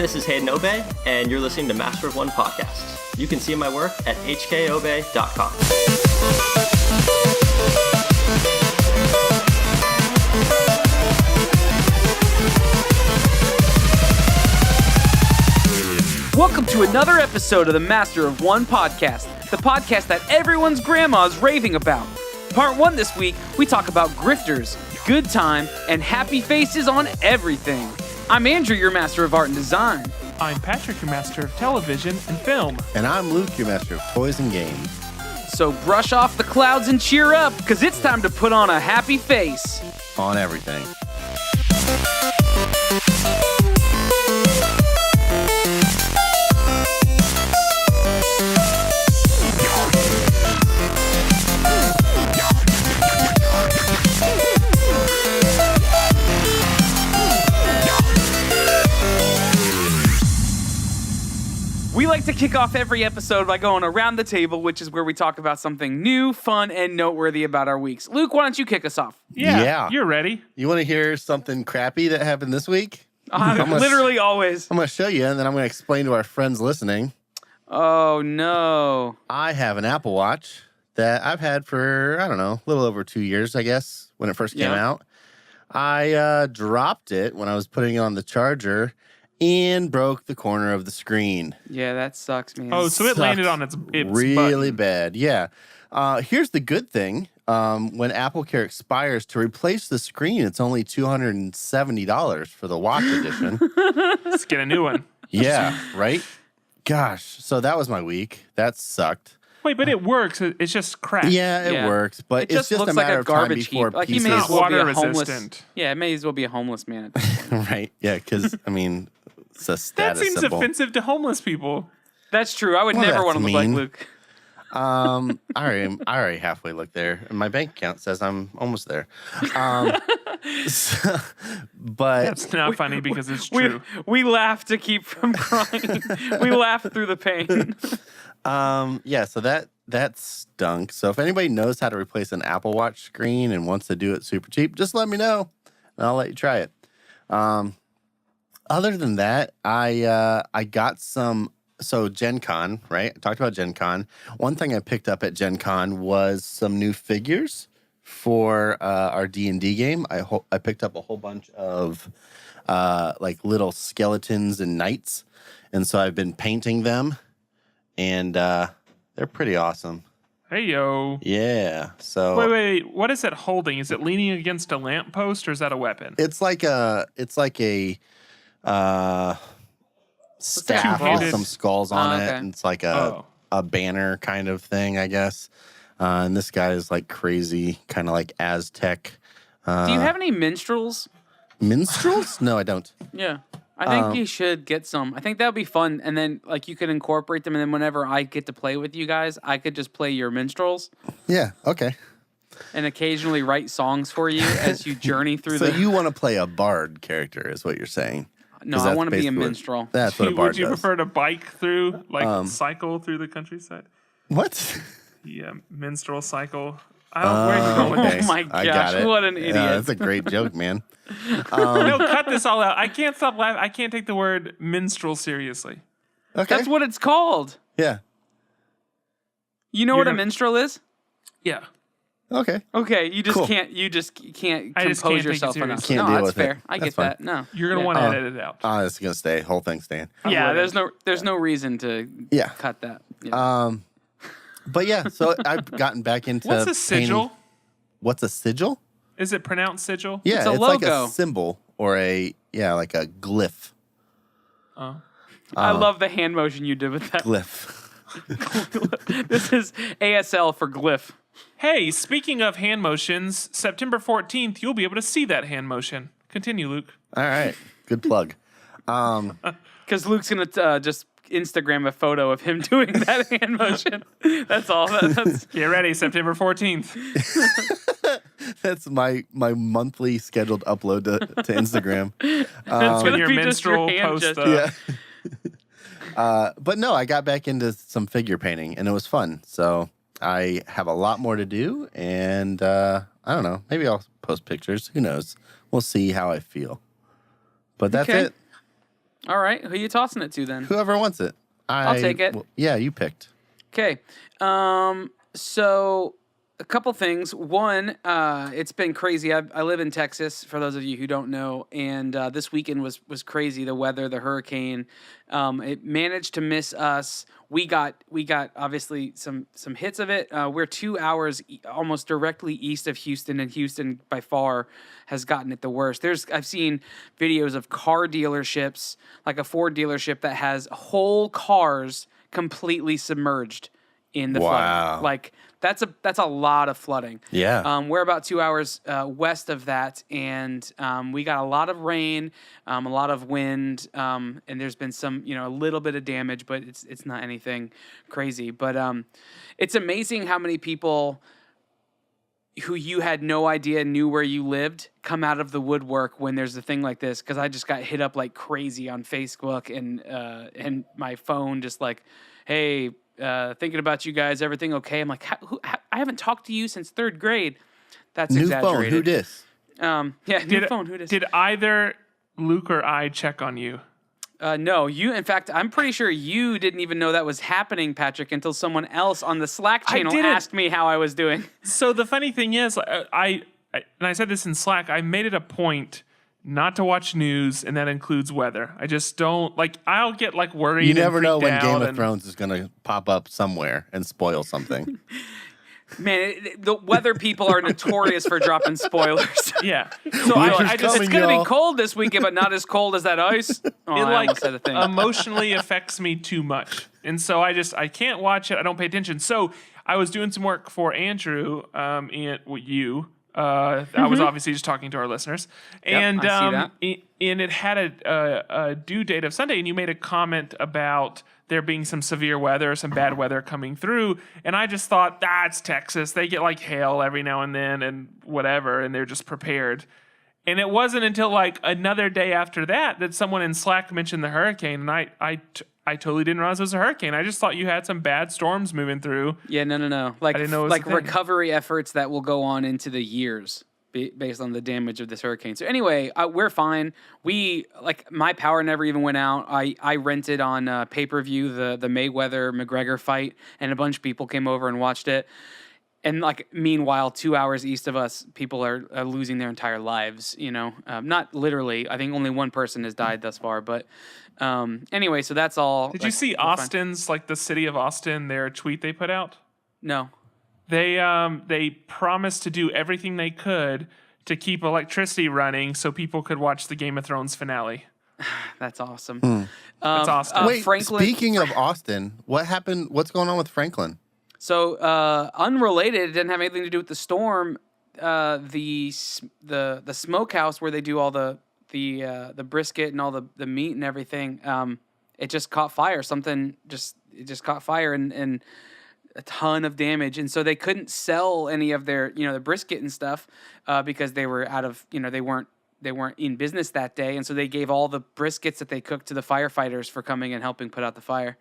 this is Hayden Obey, and you're listening to Master of One Podcast. You can see my work at hkobey.com. Welcome to another episode of the Master of One Podcast, the podcast that everyone's grandma's raving about. Part 1 this week, we talk about grifters, good time, and happy faces on everything. I'm Andrew, your Master of Art and Design. I'm Patrick, your Master of Television and Film. And I'm Luke, your Master of Toys and Games. So brush off the clouds and cheer up, because it's time to put on a happy face. On everything. We like to kick off every episode by going around the table, which is where we talk about something new, fun, and noteworthy about our weeks. Luke, why don't you kick us off? Yeah. You're ready. You want to hear something crappy that happened this week? Literally always. I'm going to show you, and then I'm going to explain to our friends listening. Oh, no. I have an Apple Watch that I've had for, I don't know, a little over 2 years, I guess, when it first came out. I dropped it when I was putting it on the charger and broke the corner of the screen. Yeah, that sucks, man. Oh, so it landed on its really button. bad. Yeah. Here's the good thing. When Apple Care expires, to replace the screen, it's only $270 for the watch edition. Let's get a new one. Yeah, right? Gosh. So that was my week. That sucked. Wait, but it works. It's just crap. Yeah, it works, but It it's just looks a matter like a of time garbage before heap. Like, he pieces. may as well be a Water homeless. resistant. Yeah, it may as well be a homeless man. Right? Yeah, because, I mean, it's a That status seems symbol. offensive to homeless people. That's true. I would Well, never want to that's look like mean. Luke. I already halfway looked there, and my bank account says I'm almost there. But That's not funny because it's true. We laugh to keep from crying. We laugh through the pain. yeah, so that stunk. So if anybody knows how to replace an Apple Watch screen and wants to do it super cheap, just let me know, and I'll let you try it. Other than that, I got some. So Gen Con, right? I talked about Gen Con. One thing I picked up at Gen Con was some new figures for our D&D game. I picked up a whole bunch of like little skeletons and knights, and so I've been painting them, and they're pretty awesome. Hey, yo. Yeah. So Wait. What is it holding? Is it leaning against a lamppost or is that a weapon? it's like a staff with two-handed? some skulls on Oh, it, okay. and it's like Oh. a banner kind of thing, I guess. And this guy is like crazy, kind of like Aztec. Do you have any minstrels? Minstrels? No, I don't. Yeah. I think you should get some. I think that would be fun. And then, like, you could incorporate them. And then whenever I get to play with you guys, I could just play your minstrels Yeah, okay. and occasionally write songs for you as you journey through So the... you want to play a bard character is what you're saying. No, 'Cause I that's want to be a basically what- minstrel. That's what a bard Would you does. prefer to bike through, cycle through the countryside? What? Yeah, minstrel cycle. I don't. Where are you going with Okay, Oh my I gosh, got it. what an idiot. Yeah, that's a great joke, man. No, cut this all out. I can't stop laughing. I can't take the word minstrel seriously. Okay. That's what it's called. Yeah. You know You're what a gonna- minstrel is? Yeah. Okay. Okay, you just Cool. can't I just compose can't take it yourself enough. seriously. Can't No, deal that's with it. fair. I That's get fine. that. No. You're gonna Yeah. want to edit it out. It's gonna stay. Whole thing staying. Yeah, wouldn't. there's no reason to Yeah. cut that. Yeah. But yeah, so I've gotten back into What's a painting- sigil? What's a sigil? Is it pronounced sigil? Yeah, It's a like logo. a symbol or like a glyph. Oh. I love the hand motion you did with that. Glyph. This is ASL for glyph. Hey, speaking of hand motions, September 14th, you'll be able to see that hand motion. Continue, Luke. All right. Good plug. Because Luke's going to just Instagram a photo of him doing that hand motion. That's all. That's, Get ready, September 14th. That's my monthly scheduled upload to Instagram. that's When gonna your be just your minstrel hand post gesture. Yeah. But no, I got back into some figure painting, and it was fun. So I have a lot more to do, and I don't know. Maybe I'll post pictures. Who knows? We'll see how I feel. But that's Okay. it. All right. Who you tossing it to then? Whoever wants it. I'll take it. Well, yeah, you picked. Okay. So a couple things. One, it's been crazy. I live in Texas, for those of you who don't know, and this weekend was crazy. The weather, the hurricane, it managed to miss us. We got obviously some hits of it. We're 2 hours almost directly east of Houston, and Houston by far has gotten it the worst. I've seen videos of car dealerships, like a Ford dealership that has whole cars completely submerged in the flooding. Like that's a lot of flooding. Yeah. We're about 2 hours west of that, and we got a lot of rain, a lot of wind, and there's been some, a little bit of damage, but it's not anything crazy. But it's amazing how many people who you had no idea knew where you lived come out of the woodwork when there's a thing like this. Because I just got hit up like crazy on Facebook and my phone, just like, hey. Thinking about you guys, everything okay? I'm like, I haven't talked to you since third grade. That's New exaggerated. phone, who dis? New phone, who dis? Did either Luke or I check on you? No, you. In fact, I'm pretty sure you didn't even know that was happening, Patrick, until someone else on the Slack channel asked me how I was doing. So the funny thing is, I said this in Slack. I made it a point not to watch news, and that includes weather. I just don't I'll get worried. You never know when Game and of Thrones is going to pop up somewhere and spoil something. Man, the weather people are notorious for dropping spoilers. Yeah. So it's going to be cold this weekend, but not as cold as that ice. Oh, it I almost said a thing. Emotionally affects me too much, and so I can't watch it. I don't pay attention. So I was doing some work for Andrew and you. I was obviously just talking to our listeners, and I see that. And it had a due date of Sunday, and you made a comment about there being some severe weather, some bad weather coming through, and I just thought that's Texas. They get hail every now and then and whatever, and they're just prepared. And it wasn't until another day after that someone in Slack mentioned the hurricane, and I totally didn't realize it was a hurricane. I just thought you had some bad storms moving through. Yeah, no. I didn't know it was a thing. Recovery efforts that will go on into the years based on the damage of this hurricane. So anyway, we're fine. We my power never even went out. I rented on pay-per-view the Mayweather McGregor fight, and a bunch of people came over and watched it. And meanwhile, 2 hours east of us, people are losing their entire lives. Not literally. I think only one person has died thus far. But anyway, so that's all. Did you see Austin's the city of Austin? Their tweet they put out. No. They promised to do everything they could to keep electricity running so people could watch the Game of Thrones finale. That's awesome. That's Austin. Wait, Franklin, speaking of Austin, what happened? What's going on with Franklin? So unrelated, it didn't have anything to do with the storm. The smokehouse where they do all the brisket and all the meat and everything, it just caught fire. It just caught fire and a ton of damage, and so they couldn't sell any of their the brisket and stuff because they were out of they weren't in business that day, and so they gave all the briskets that they cooked to the firefighters for coming and helping put out the fire.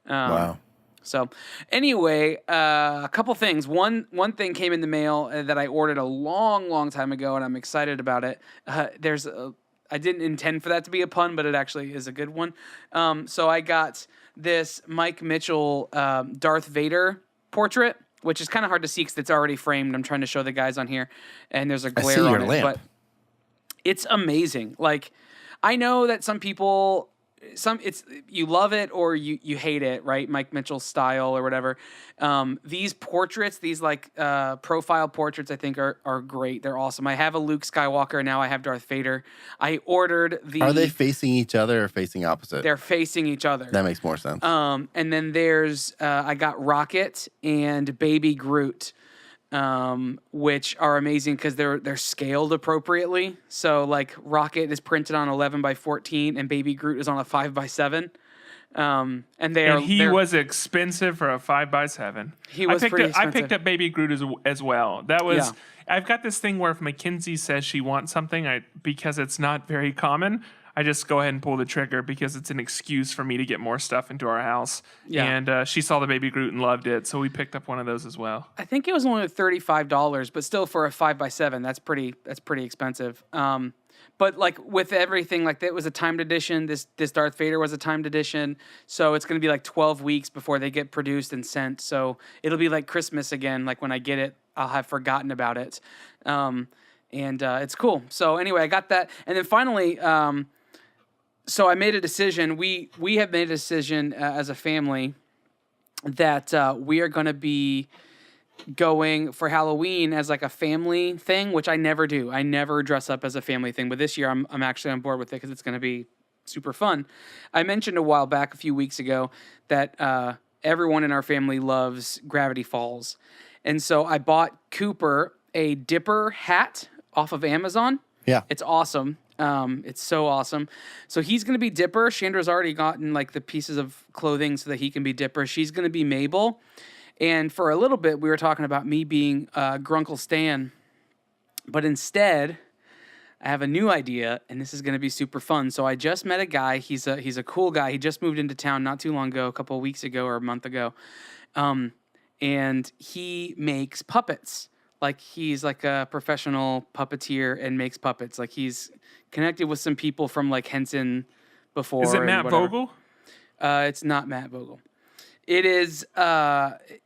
Wow. So anyway, a couple things. One thing came in the mail that I ordered a long time ago, and I'm excited about it. I didn't intend for that to be a pun, but it actually is a good one. So I got this Mike Mitchell Darth Vader portrait, which is kind of hard to see because it's already framed. I'm trying to show the guys on here, and there's a glare see on your it, lamp. but it's amazing. I know that some people. You love it or you hate it, right? Mike Mitchell's style or whatever. These portraits, these profile portraits, I think are great. They're awesome. I have a Luke Skywalker now. I have Darth Vader. I ordered the. Are they facing each other or facing opposite? They're facing each other. That makes more sense. And then there's I got Rocket and Baby Groot. Which are amazing because they're scaled appropriately. So Rocket is printed on 11x14 and Baby Groot is on a 5x7. And he was expensive for a 5x7. He was pretty expensive. I picked up Baby Groot as well. That was I've got this thing where if Mackenzie says she wants something, because it's not very common, I just go ahead and pull the trigger because it's an excuse for me to get more stuff into our house. Yeah. And she saw the Baby Groot and loved it, so we picked up one of those as well. I think it was only $35, but still for a 5x7, that's pretty expensive. But like with everything, like that was a timed edition. This Darth Vader was a timed edition, so it's gonna be like 12 weeks before they get produced and sent. So it'll be like Christmas again. Like when I get it, I'll have forgotten about it, and it's cool. So anyway, I got that, and then finally, so I made a decision. We have made a decision as a family that we are gonna be going for Halloween as like a family thing, which I never do. I never dress up as a family thing, but this year I'm actually on board with it because it's going to be super fun. I mentioned a while back, a few weeks ago, that everyone in our family loves Gravity Falls, and so I bought Cooper a Dipper hat off of Amazon. Yeah. It's awesome. It's so awesome. So he's going to be Dipper. Chandra's already gotten like the pieces of clothing so that he can be Dipper. She's going to be Mabel. And for a little bit, we were talking about me being Grunkle Stan. But instead, I have a new idea, and this is going to be super fun. So I just met a guy. He's a cool guy. He just moved into town not too long ago, a couple of weeks ago or a month ago. And he makes puppets. Like he's like a professional puppeteer and makes puppets. Like he's connected with some people from like Henson before. Is it and Matt whatever. Vogel? It's not Matt Vogel. It is,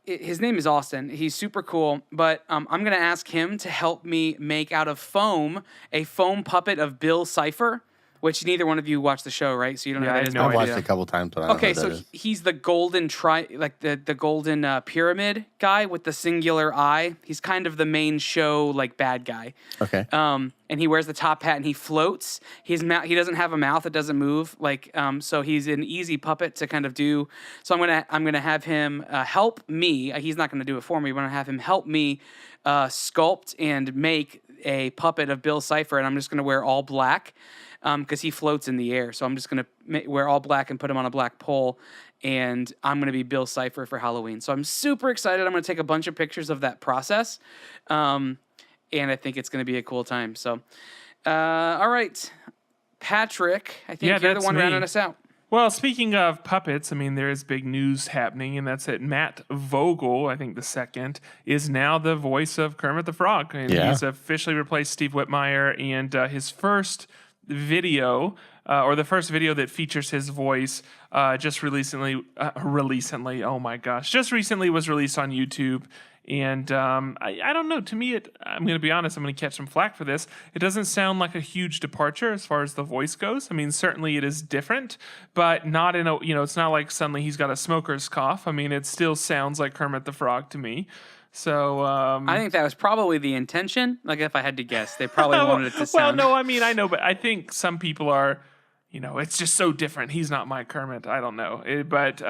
his name is Austin. He's super cool, but I'm going to ask him to help me make out of foam a foam puppet of Bill Cipher, which neither one of you watched the show, right? So you don't Yeah, know I who that had is. no I've idea. watched it a couple times, but I don't know Okay, who that so is. he's the golden the golden pyramid guy with the singular eye. He's kind of the main show like bad guy. Okay. And he wears the top hat and he floats. He doesn't have a mouth that doesn't move. So he's an easy puppet to kind of do. So I'm gonna have him help me. He's not gonna do it for me, but I'm gonna have him help me sculpt and make a puppet of Bill Cipher, and I'm just gonna wear all black. Because he floats in the air. So I'm just going to wear all black and put him on a black pole, and I'm going to be Bill Cipher for Halloween. So I'm super excited. I'm going to take a bunch of pictures of that process, and I think it's going to be a cool time. So, all right, Patrick, I think you're the that's one me. rounding us out. Well, speaking of puppets, I mean, there is big news happening, and that's that Matt Vogel, I think the second, is now the voice of Kermit the Frog. And Yeah. he's officially replaced Steve Whitmire, and his first video, or the first video that features his voice, just recently, oh my gosh, just recently was released on YouTube. And I don't know. To me, I'm going to be honest. I'm going to catch some flack for this. It doesn't sound like a huge departure as far as the voice goes. I mean, certainly it is different, but not in a. It's not like suddenly he's got a smoker's cough. I mean, it still sounds like Kermit the Frog to me. So I think that was probably the intention. Like if I had to guess, they probably wanted it to sound. Well, no, I mean, I know, but I think some people are. It's just so different. He's not my Kermit. I don't know, but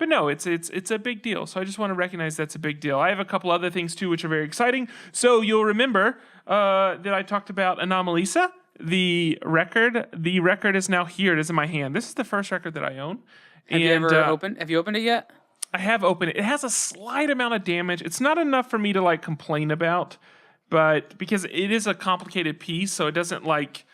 no, it's a big deal. So I just want to recognize that's a big deal. I have a couple other things too, which are very exciting. So you'll remember that I talked about Anomalisa, the record. The record is now here. It is in my hand. This is the first record that I own. Have you ever opened? Have you opened it yet? I have opened it. It has a slight amount of damage. It's not enough for me to like complain about, but because it is a complicated piece, so it doesn't like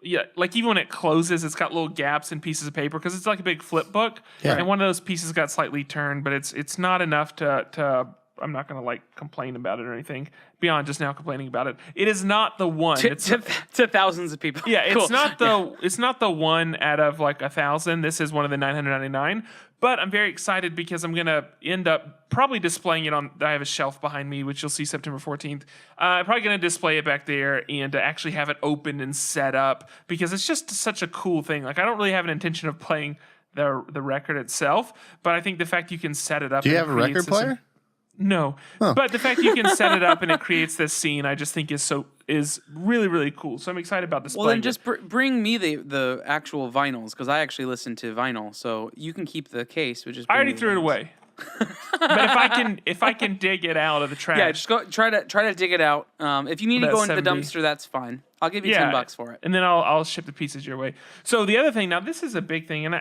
even when it closes, it's got little gaps in pieces of paper because it's like a big flip book. Yeah. And one of those pieces got slightly turned, but it's not enough to I'm not going to like complain about it or anything beyond just now complaining about it. It is not the one. To thousands of people. Yeah, Cool. it's not the one out of like 1,000. This is one of the 999. But I'm very excited because I'm gonna end up probably displaying it on. I have a shelf behind me, which you'll see September 14th. I'm probably gonna display it back there and actually have it opened and set up because it's just such a cool thing. Like I don't really have an intention of playing the record itself, but I think the fact you can set it up. Do you and have a record player? No, but the fact you can set it up and it creates this scene, I just think is really, really cool. So I'm excited about displaying. Well, then just bring me the actual vinyls because I actually listen to vinyl, so you can keep the case. But just I bring already me threw it the vinyls. away. But if I can dig it out of the trash. Yeah, just go try to dig it out. If you need to That go into the 70. dumpster, that's fine. I'll give you $10 for it. And then I'll ship the pieces your way. So the other thing, now this is a big thing, and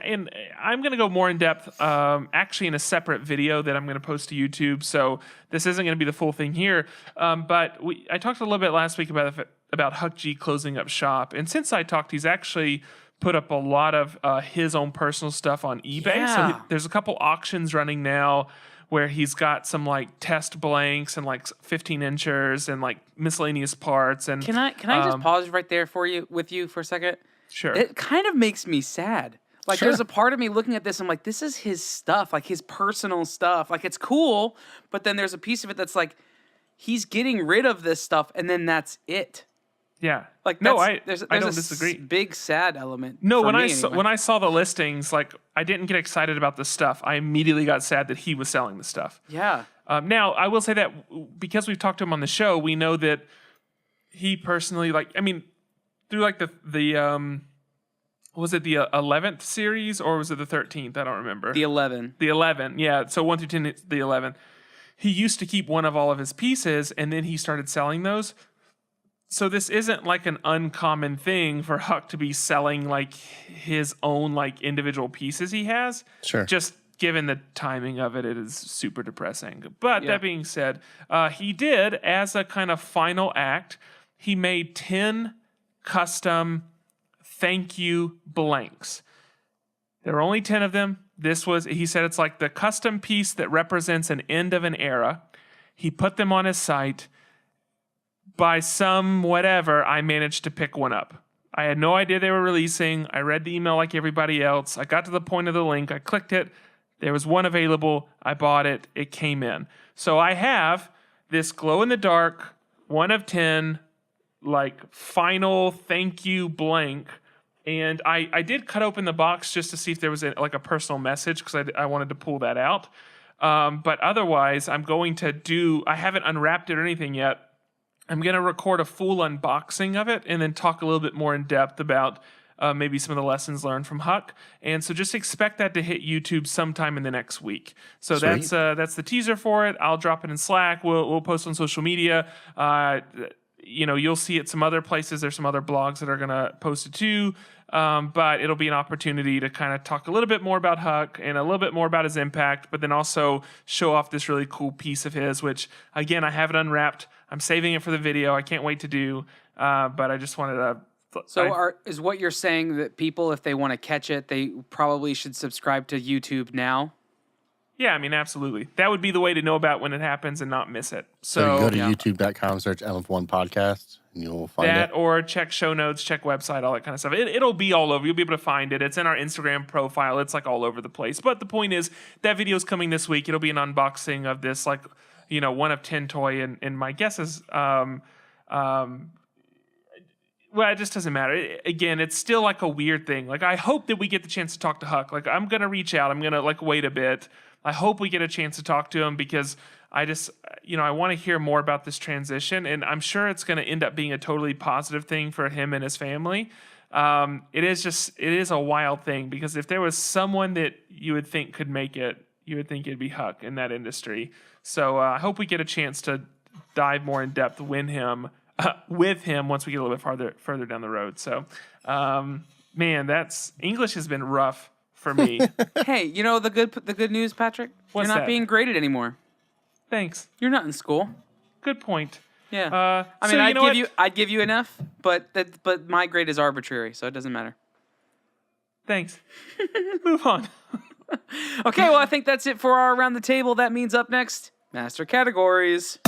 I'm going to go more in depth actually in a separate video that I'm going to post to YouTube. So this isn't going to be the full thing here. But I talked a little bit last week about Huck G closing up shop. And since I talked, he's actually put up a lot of his own personal stuff on eBay. Yeah. So there's a couple auctions running now where he's got some like test blanks and like 15 inchers and like miscellaneous parts. And Can I just pause right there with you for a second? Sure. It kind of makes me sad. Like Sure. there's a part of me looking at this, I'm like, this is his stuff, like his personal stuff. Like it's cool, but then there's a piece of it that's like, he's getting rid of this stuff, and then that's it. Yeah. Like no, there's I don't a disagree. Big sad element. No, for when me when I saw the listings, like I didn't get excited about the stuff. I immediately got sad that he was selling the stuff. Yeah. Now I will say that because we've talked to him on the show, we know that he personally through like the was it the 11th series or was it the 13th? I don't remember. The 11. The 11, yeah. So 1 through 10, it's the 11. He used to keep one of all of his pieces, and then he started selling those. So this isn't like an uncommon thing for Huck to be selling like his own like individual pieces he has. Sure. Just given the timing of it, it is super depressing. But Yeah. that being said, he did, as a kind of final act, he made 10 custom thank you blanks. There are only 10 of them. He said it's like the custom piece that represents an end of an era. He put them on his site. By some whatever, I managed to pick one up. I had no idea they were releasing. I read the email like everybody else. I got to the point of the link. I clicked it. There was one available. I bought it. It came in. So I have this glow-in-the-dark, 1 of 10, like final thank you blank. And I did cut open the box just to see if there was a personal message because I wanted to pull that out. But otherwise, I'm going to I haven't unwrapped it or anything yet. I'm going to record a full unboxing of it and then talk a little bit more in depth about maybe some of the lessons learned from Huck. And so just expect that to hit YouTube sometime in the next week. So Sweet. that's the teaser for it. I'll drop it in Slack. We'll post on social media. You'll see it some other places. There's some other blogs that are going to post it too. But it'll be an opportunity to kind of talk a little bit more about Huck and a little bit more about his impact, but then also show off this really cool piece of his, which, again, I haven't unwrapped. I'm saving it for the video. I can't wait to do, but I just wanted to... So is what you're saying that people, if they want to catch it, they probably should subscribe to YouTube now? Yeah, I mean, absolutely. That would be the way to know about when it happens and not miss it. So you go to yeah. youtube.com, search LF1 podcast, and you'll find That it. or check show notes, check website, all that kind of stuff. It'll be all over. You'll be able to find it. It's in our Instagram profile. It's like all over the place. But the point is, that video is coming this week. It'll be an unboxing of this, 1 of 10 toy. And my guess is, well, it just doesn't matter. Again, it's still like a weird thing. Like, I hope that we get the chance to talk to Huck. Like, I'm going to reach out. I'm going to wait a bit. I hope we get a chance to talk to him because I just, I want to hear more about this transition, and I'm sure it's going to end up being a totally positive thing for him and his family. It is a wild thing because if there was someone that you would think could make it, you would think it'd be Huck in that industry. So I hope we get a chance to dive more in depth with him once we get a little bit further down the road. So, man, English has been rough for me. Hey, the good news, Patrick? What's You're not that? being graded anymore. Thanks. You're not in school. Good point. Yeah. I so mean, you know what? I'd give you enough, but my grade is arbitrary, so it doesn't matter. Thanks. Move on. Okay, well, I think that's it for our Around the Table. That means up next, Master Categories.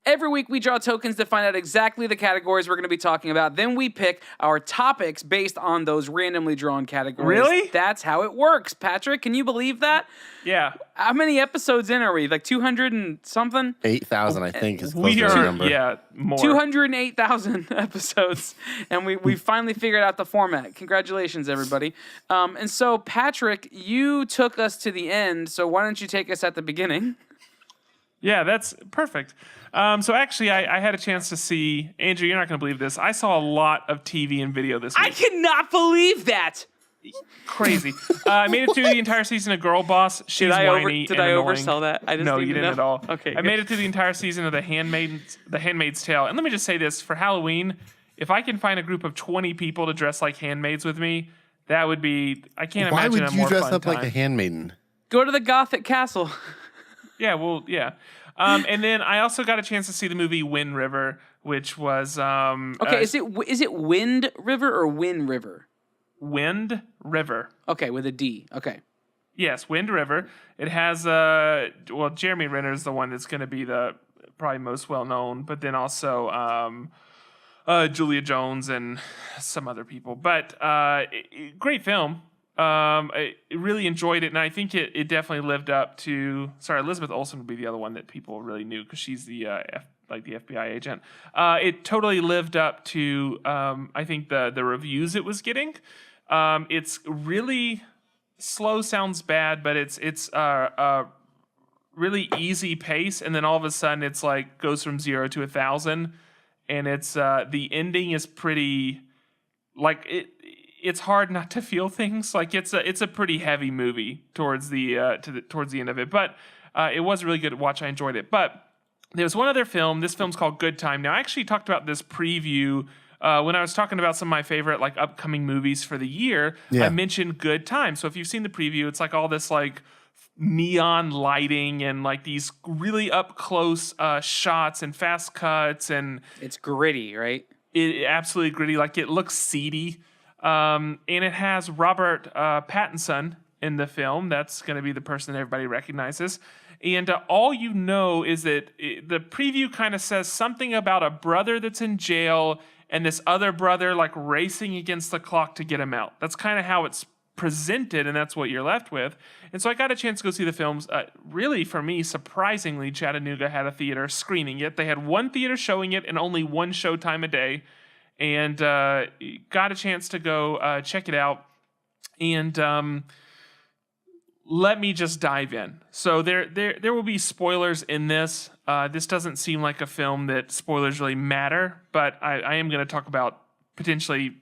Every week, we draw tokens to find out exactly the categories we're going to be talking about. Then we pick our topics based on those randomly drawn categories. Really? That's how it works, Patrick. Can you believe that? Yeah. How many episodes in are we? Like 200 and something? 8,000, I think, is close We to the are, number. yeah, more. 208,000 episodes, and we finally figured out the format. Congratulations, everybody. And so, Patrick, you took us to the end, so why don't you take us at the beginning? Yeah, that's perfect. So actually, I had a chance to see, Andrew, you're not going to believe this. I saw a lot of TV and video this week. I cannot believe that. crazy. I made it through the entire season of Girl Boss. She's whiny Did and I annoying. oversell that? I just No, need you to didn't know. at all. Okay, I good. made it through the entire season of The Handmaid's Tale. And let me just say this: for Halloween, if I can find a group of 20 people to dress like handmaids with me, that would be. I can't Why imagine would a you more dress fun up time. like a handmaiden? Go to the Gothic castle. Yeah, well, yeah. And then I also got a chance to see the movie Wind River, which was Okay, is it Wind River or Win River? Wind River. Okay, with a D. Okay. Yes, Wind River. It has Jeremy Renner is the one that's going to be the probably most well known, but then also Julia Jones and some other people. But great film. I really enjoyed it, and I think it definitely lived up to. Sorry, Elizabeth Olsen would be the other one that people really knew because she's the the FBI agent. It totally lived up to I think the reviews it was getting. It's really slow. Sounds bad, but it's really easy pace, and then all of a sudden it's like goes from 0 to 1,000, and it's the ending is pretty like it. It's hard not to feel things. Like it's a pretty heavy movie towards the towards the end of it, but it was really good to watch. I enjoyed it. But there was one other film. This film's called Good Time. Now I actually talked about this preview when I was talking about some of my favorite like upcoming movies for the year. Yeah. I mentioned Good Time. So if you've seen the preview, it's like all this like neon lighting and like these really up close shots and fast cuts, and It's gritty, right? it absolutely gritty. Like it looks seedy. And it has Robert Pattinson in the film. That's going to be the person that everybody recognizes. And all you know is that the preview kind of says something about a brother that's in jail and this other brother like racing against the clock to get him out. That's kind of how it's presented, and that's what you're left with. And so I got a chance to go see the films. Really, for me, surprisingly, Chattanooga had a theater screening it. They had one theater showing it and only one showtime a day. And got a chance to go check it out. And let me just dive in. So there will be spoilers in this. This doesn't seem like a film that spoilers really matter, but I am going to talk about potentially,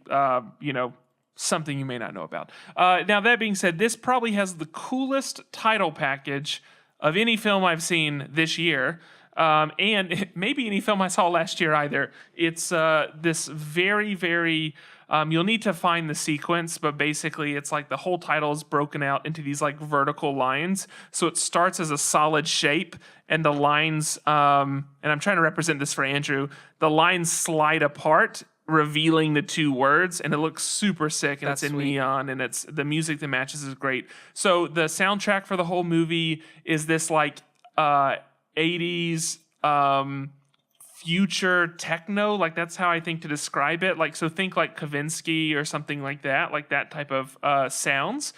something you may not know about. Now, that being said, this probably has the coolest title package of any film I've seen this year. And maybe any film I saw last year either. It's this very, very, you'll need to find the sequence, but basically it's like the whole title is broken out into these like vertical lines. So it starts as a solid shape, and the lines, and I'm trying to represent this for Andrew, the lines slide apart, revealing the two words, and it looks super sick, and That's it's in sweet. neon, and it's the music that matches is great. So the soundtrack for the whole movie is this like 80s future techno, like that's how I think to describe it. Like, so think like Kavinsky or something like that type of sounds.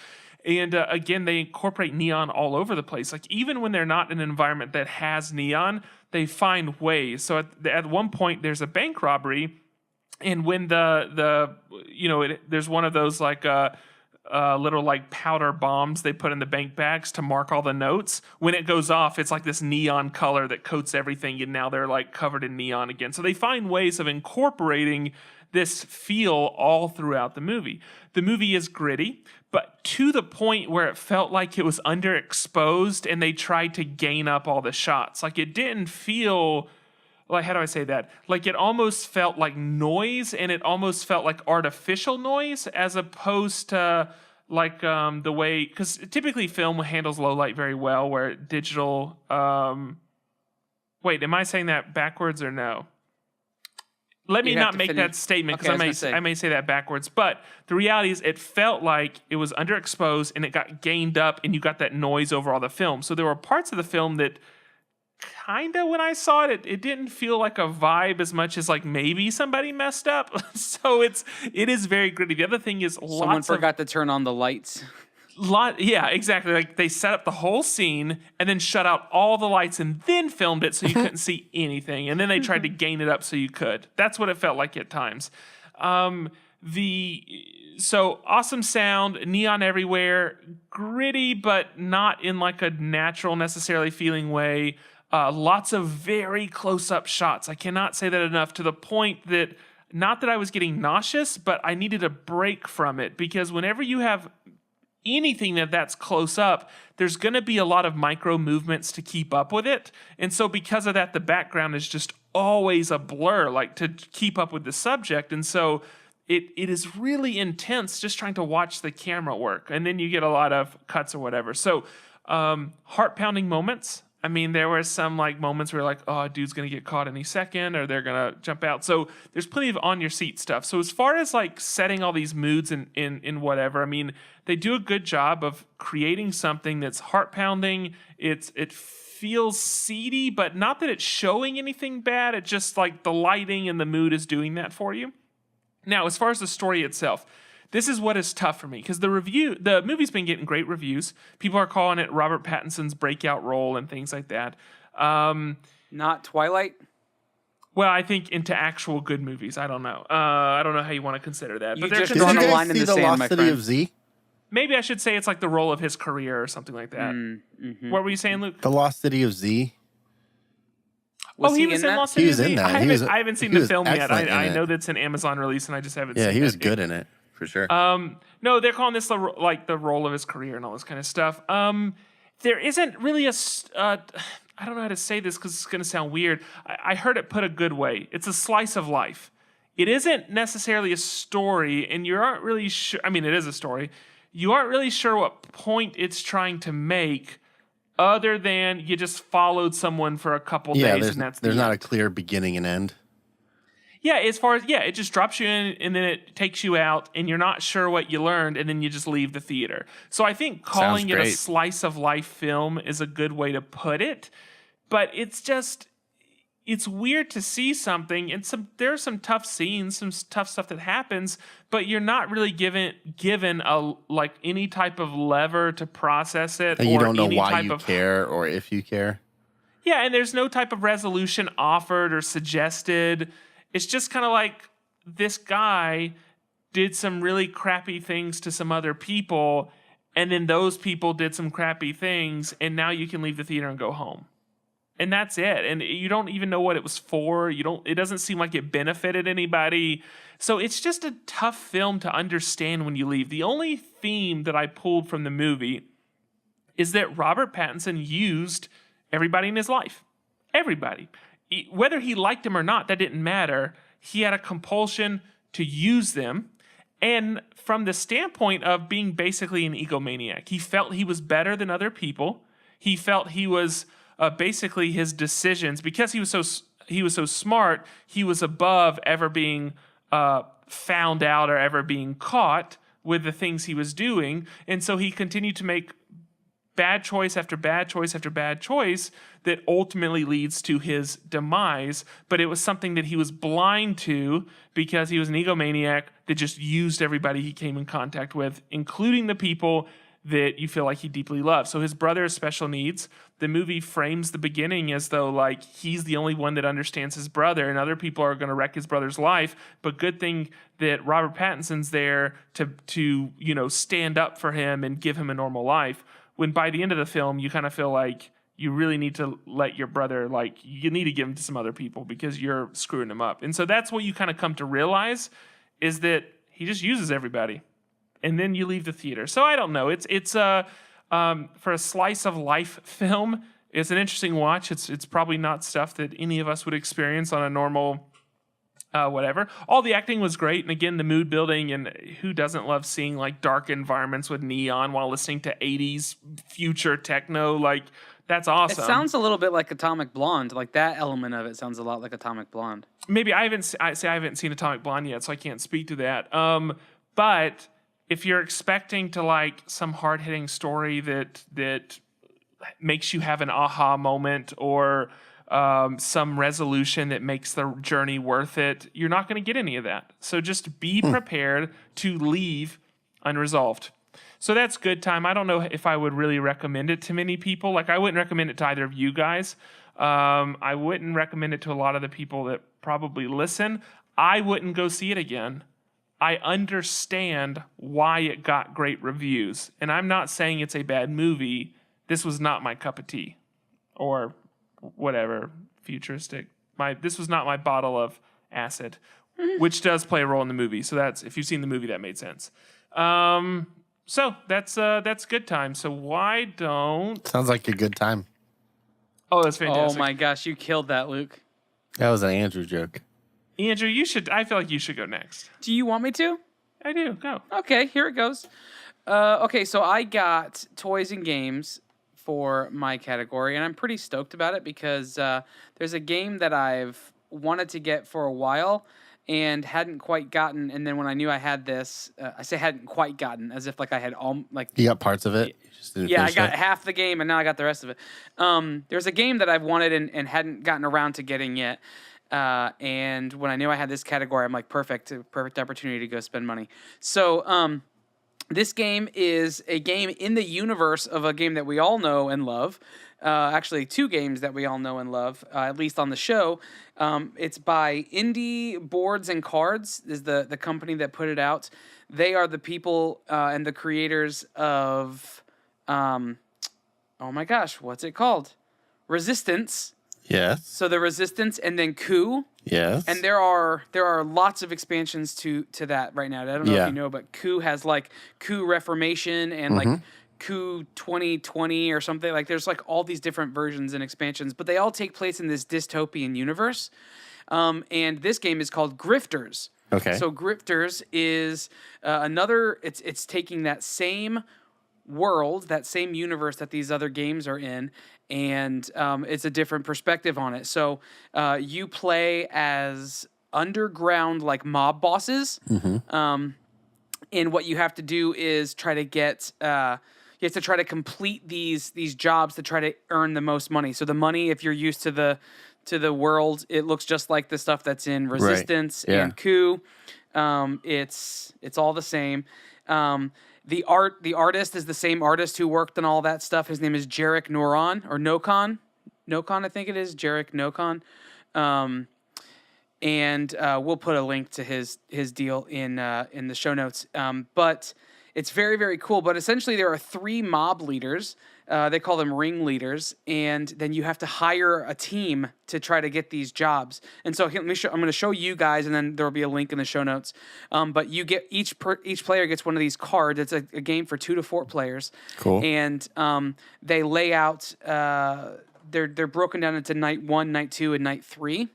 And again, they incorporate neon all over the place. Like even when they're not in an environment that has neon, they find ways. So at one point there's a bank robbery, and when there's one of those like little like powder bombs they put in the bank bags to mark all the notes. When it goes off, it's like this neon color that coats everything, and now they're like covered in neon again. So they find ways of incorporating this feel all throughout the movie. The movie is gritty, but to the point where it felt like it was underexposed and they tried to gain up all the shots. Like it didn't feel like, how do I say that? Like it almost felt like noise, and it almost felt like artificial noise, as opposed to like the way, because typically film handles low light very well, where digital. Wait, am I saying that backwards or no? Let me You have not to make finish. that statement, Okay, because I was I may say that backwards. But the reality is, it felt like it was underexposed and it got gained up, and you got that noise over all the film. So there were parts of the film that kind of, when I saw it, it didn't feel like a vibe as much as like maybe somebody messed up. So it is very gritty. The other thing is Someone forgot to turn on the lights. yeah, exactly. Like they set up the whole scene and then shut out all the lights and then filmed it so you couldn't see anything. And then they tried to gain it up so you could. That's what it felt like at times. So awesome sound, neon everywhere, gritty, but not in like a natural necessarily feeling way. Lots of very close-up shots. I cannot say that enough, to the point that not that I was getting nauseous, but I needed a break from it, because whenever you have anything that's close up, there's going to be a lot of micro movements to keep up with it. And so because of that, the background is just always a blur, like to keep up with the subject. And so it is really intense just trying to watch the camera work. And then you get a lot of cuts or whatever. So heart-pounding moments. I mean, there were some like moments where like, oh, dude's going to get caught any second, or they're going to jump out. So there's plenty of on your seat stuff. So as far as like setting all these moods in whatever, I mean, they do a good job of creating something that's heart pounding. It feels seedy, but not that it's showing anything bad. It's just like the lighting and the mood is doing that for you. Now, as far as the story itself, this is what is tough for me, because the movie's been getting great reviews. People are calling it Robert Pattinson's breakout role and things like that. Not Twilight? Well, I think into actual good movies. I don't know. I don't know how you want to consider that. You But just Did drawn you a guys line in see the the sand, Lost my City friend. of Z? maybe I should say it's like the role of his career or something like that. What were you saying, Luke? The Lost City of Z. Was he was in that? Lost He City was of in Z? that. I haven't seen he the was film yet. excellent in I it. know that's an Amazon release, and I just haven't Yeah, seen he it. was good in it for sure. No, they're calling this like the role of his career and all this kind of stuff. There isn't really I don't know how to say this because it's going to sound weird. I heard it put a good way. It's a slice of life. It isn't necessarily a story, and you aren't really sure. I mean, it is a story. You aren't really sure what point it's trying to make, other than you just followed someone for a couple yeah, days, and that's there's the not end. a clear beginning and end. Yeah, as far as it just drops you in and then it takes you out, and you're not sure what you learned, and then you just leave the theater. So I think calling it a great. slice of life film is a good way to put it. But it's weird to see something, and there are some tough scenes, some tough stuff that happens, but you're not really given a like any type of lever to process it, And you or don't know any why type you of care or if you care. yeah, and there's no type of resolution offered or suggested. It's just kind of like this guy did some really crappy things to some other people, and then those people did some crappy things, and now you can leave the theater and go home. And that's it. And you don't even know what it was for. It doesn't seem like it benefited anybody. So it's just a tough film to understand when you leave. The only theme that I pulled from the movie is that Robert Pattinson used everybody in his life. Everybody. Whether he liked him or not, that didn't matter. He had a compulsion to use them. And from the standpoint of being basically an egomaniac, he felt he was better than other people. He felt he was basically his decisions, because he was so smart, he was above ever being found out or ever being caught with the things he was doing. And so he continued to make bad choice after bad choice after bad choice that ultimately leads to his demise. But it was something that he was blind to because he was an egomaniac that just used everybody he came in contact with, including the people that you feel like he deeply loves. So his brother has special needs. The movie frames the beginning as though like he's the only one that understands his brother, and other people are going to wreck his brother's life. But good thing that Robert Pattinson's there to stand up for him and give him a normal life. When by the end of the film, you kind of feel like you really need to let your brother, like, you need to give him to some other people because you're screwing him up. And so that's what you kind of come to realize, is that he just uses everybody. And then you leave the theater. So I don't know. It's for a slice of life film, it's an interesting watch. It's probably not stuff that any of us would experience on a normal whatever. All the acting was great, and again, the mood building, and who doesn't love seeing like dark environments with neon while listening to 80s future techno? Like, that's awesome. It sounds a little bit like Atomic Blonde. Like that element of it sounds a lot like Atomic Blonde. Maybe I haven't seen Atomic Blonde yet, so I can't speak to that. But if you're expecting to like some hard-hitting story that makes you have an aha moment, or some resolution that makes the journey worth it, you're not going to get any of that. So just be prepared to leave unresolved. So that's Good Time. I don't know if I would really recommend it to many people. Like, I wouldn't recommend it to either of you guys. I wouldn't recommend it to a lot of the people that probably listen. I wouldn't go see it again. I understand why it got great reviews. And I'm not saying it's a bad movie. This was not my cup of tea. Or whatever, futuristic. This was not my bottle of acid. which does play a role in the movie. So that's if you've seen the movie, that made sense. So that's good time. So why don't? Sounds like a good time. Oh, that's fantastic. Oh my gosh, you killed that, Luke. That was an Andrew joke. Andrew, you should. I feel like you should go next. Do you want me to? I do. Go. Okay, here it goes. Okay, so I got toys and games for my category, and I'm pretty stoked about it because there's a game that I've wanted to get for a while and hadn't quite gotten. And then when I knew I had this, I say hadn't quite gotten, as if like I had all like. You got parts of it. You just didn't Yeah, I finish got it? half the game, and now I got the rest of it. There's a game that I've wanted and hadn't gotten around to getting yet. And when I knew I had this category, I'm like, perfect opportunity to go spend money. So this game is a game in the universe of a game that we all know and love. Actually, two games that we all know and love, at least on the show. It's by Indie Boards and Cards, is the company that put it out. They are the people and the creators of, oh my gosh, what's it called? Resistance. Yes. So the Resistance, and then Coup. Yes. And there are lots of expansions to that right now. I don't know if you know, but Coup has like Coup Reformation and like Coup 2020 or something. Like there's like all these different versions and expansions, but they all take place in this dystopian universe. And this game is called Grifters. Okay. So Grifters is another. It's taking that same world, that same universe that these other games are in, and it's a different perspective on it. So you play as underground like mob bosses, and what you have to do is try to get you have to try to complete these jobs to try to earn the most money. So the money, if you're used to the world, it looks just like the stuff that's in Resistance and Coup. It's all the same. The artist is the same artist who worked on all that stuff. His name is Jarek Noron, or Nokon, I think it is, Jarek Nokon. And we'll put a link to his deal in the show notes. But it's very, very cool. But essentially, there are 3 mob leaders. They call them ringleaders, and then you have to hire a team to try to get these jobs. And so I'm going to show you guys, and then there will be a link in the show notes. But you get each player gets one of these cards. It's a game for 2 to 4 players. Cool. And they lay out. They're broken down into night 1, night 2, and night 3,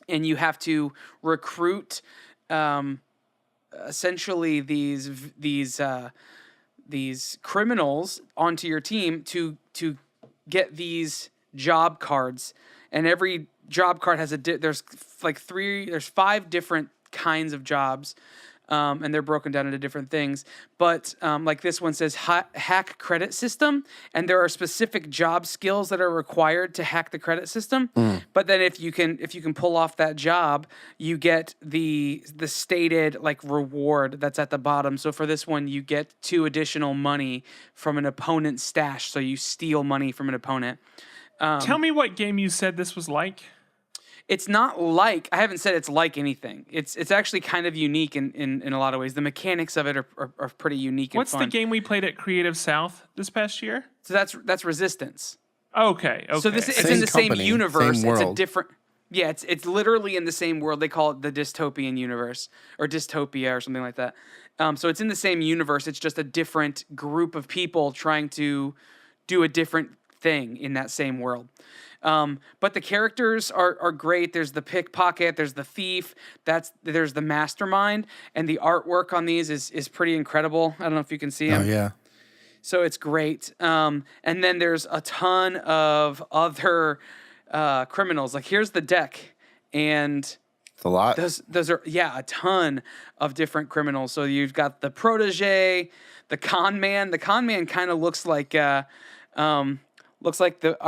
and you have to recruit. Essentially, these criminals onto your team to get these job cards, and every job card has there's 5 different kinds of jobs, and they're broken down into different things. But like this one says hack credit system, and there are specific job skills that are required to hack the credit system. But then if you can pull off that job, you get the stated like reward that's at the bottom. So for this one, you get 2 additional money from an opponent's stash. So you steal money from an opponent. Tell me what game you said this was like. It's not like, I haven't said it's like anything. It's actually kind of unique in a lot of ways. The mechanics of it are pretty unique and What's fun. the game we played at Creative South this past year? So that's Resistance. Okay. So it's Same in the same company, universe. same It's a world. different. Yeah, it's literally in the same world. They call it the dystopian universe or dystopia or something like that. So it's in the same universe. It's just a different group of people trying to do a different thing in that same world. But the characters are great. There's the pickpocket, there's the thief, there's the mastermind, and the artwork on these is pretty incredible. I don't know if you can see them. Oh yeah. So it's great. And then there's a ton of other criminals. Like here's the deck, and It's a lot. those are a ton of different criminals. So you've got the protege, the con man. The con man kind of looks like our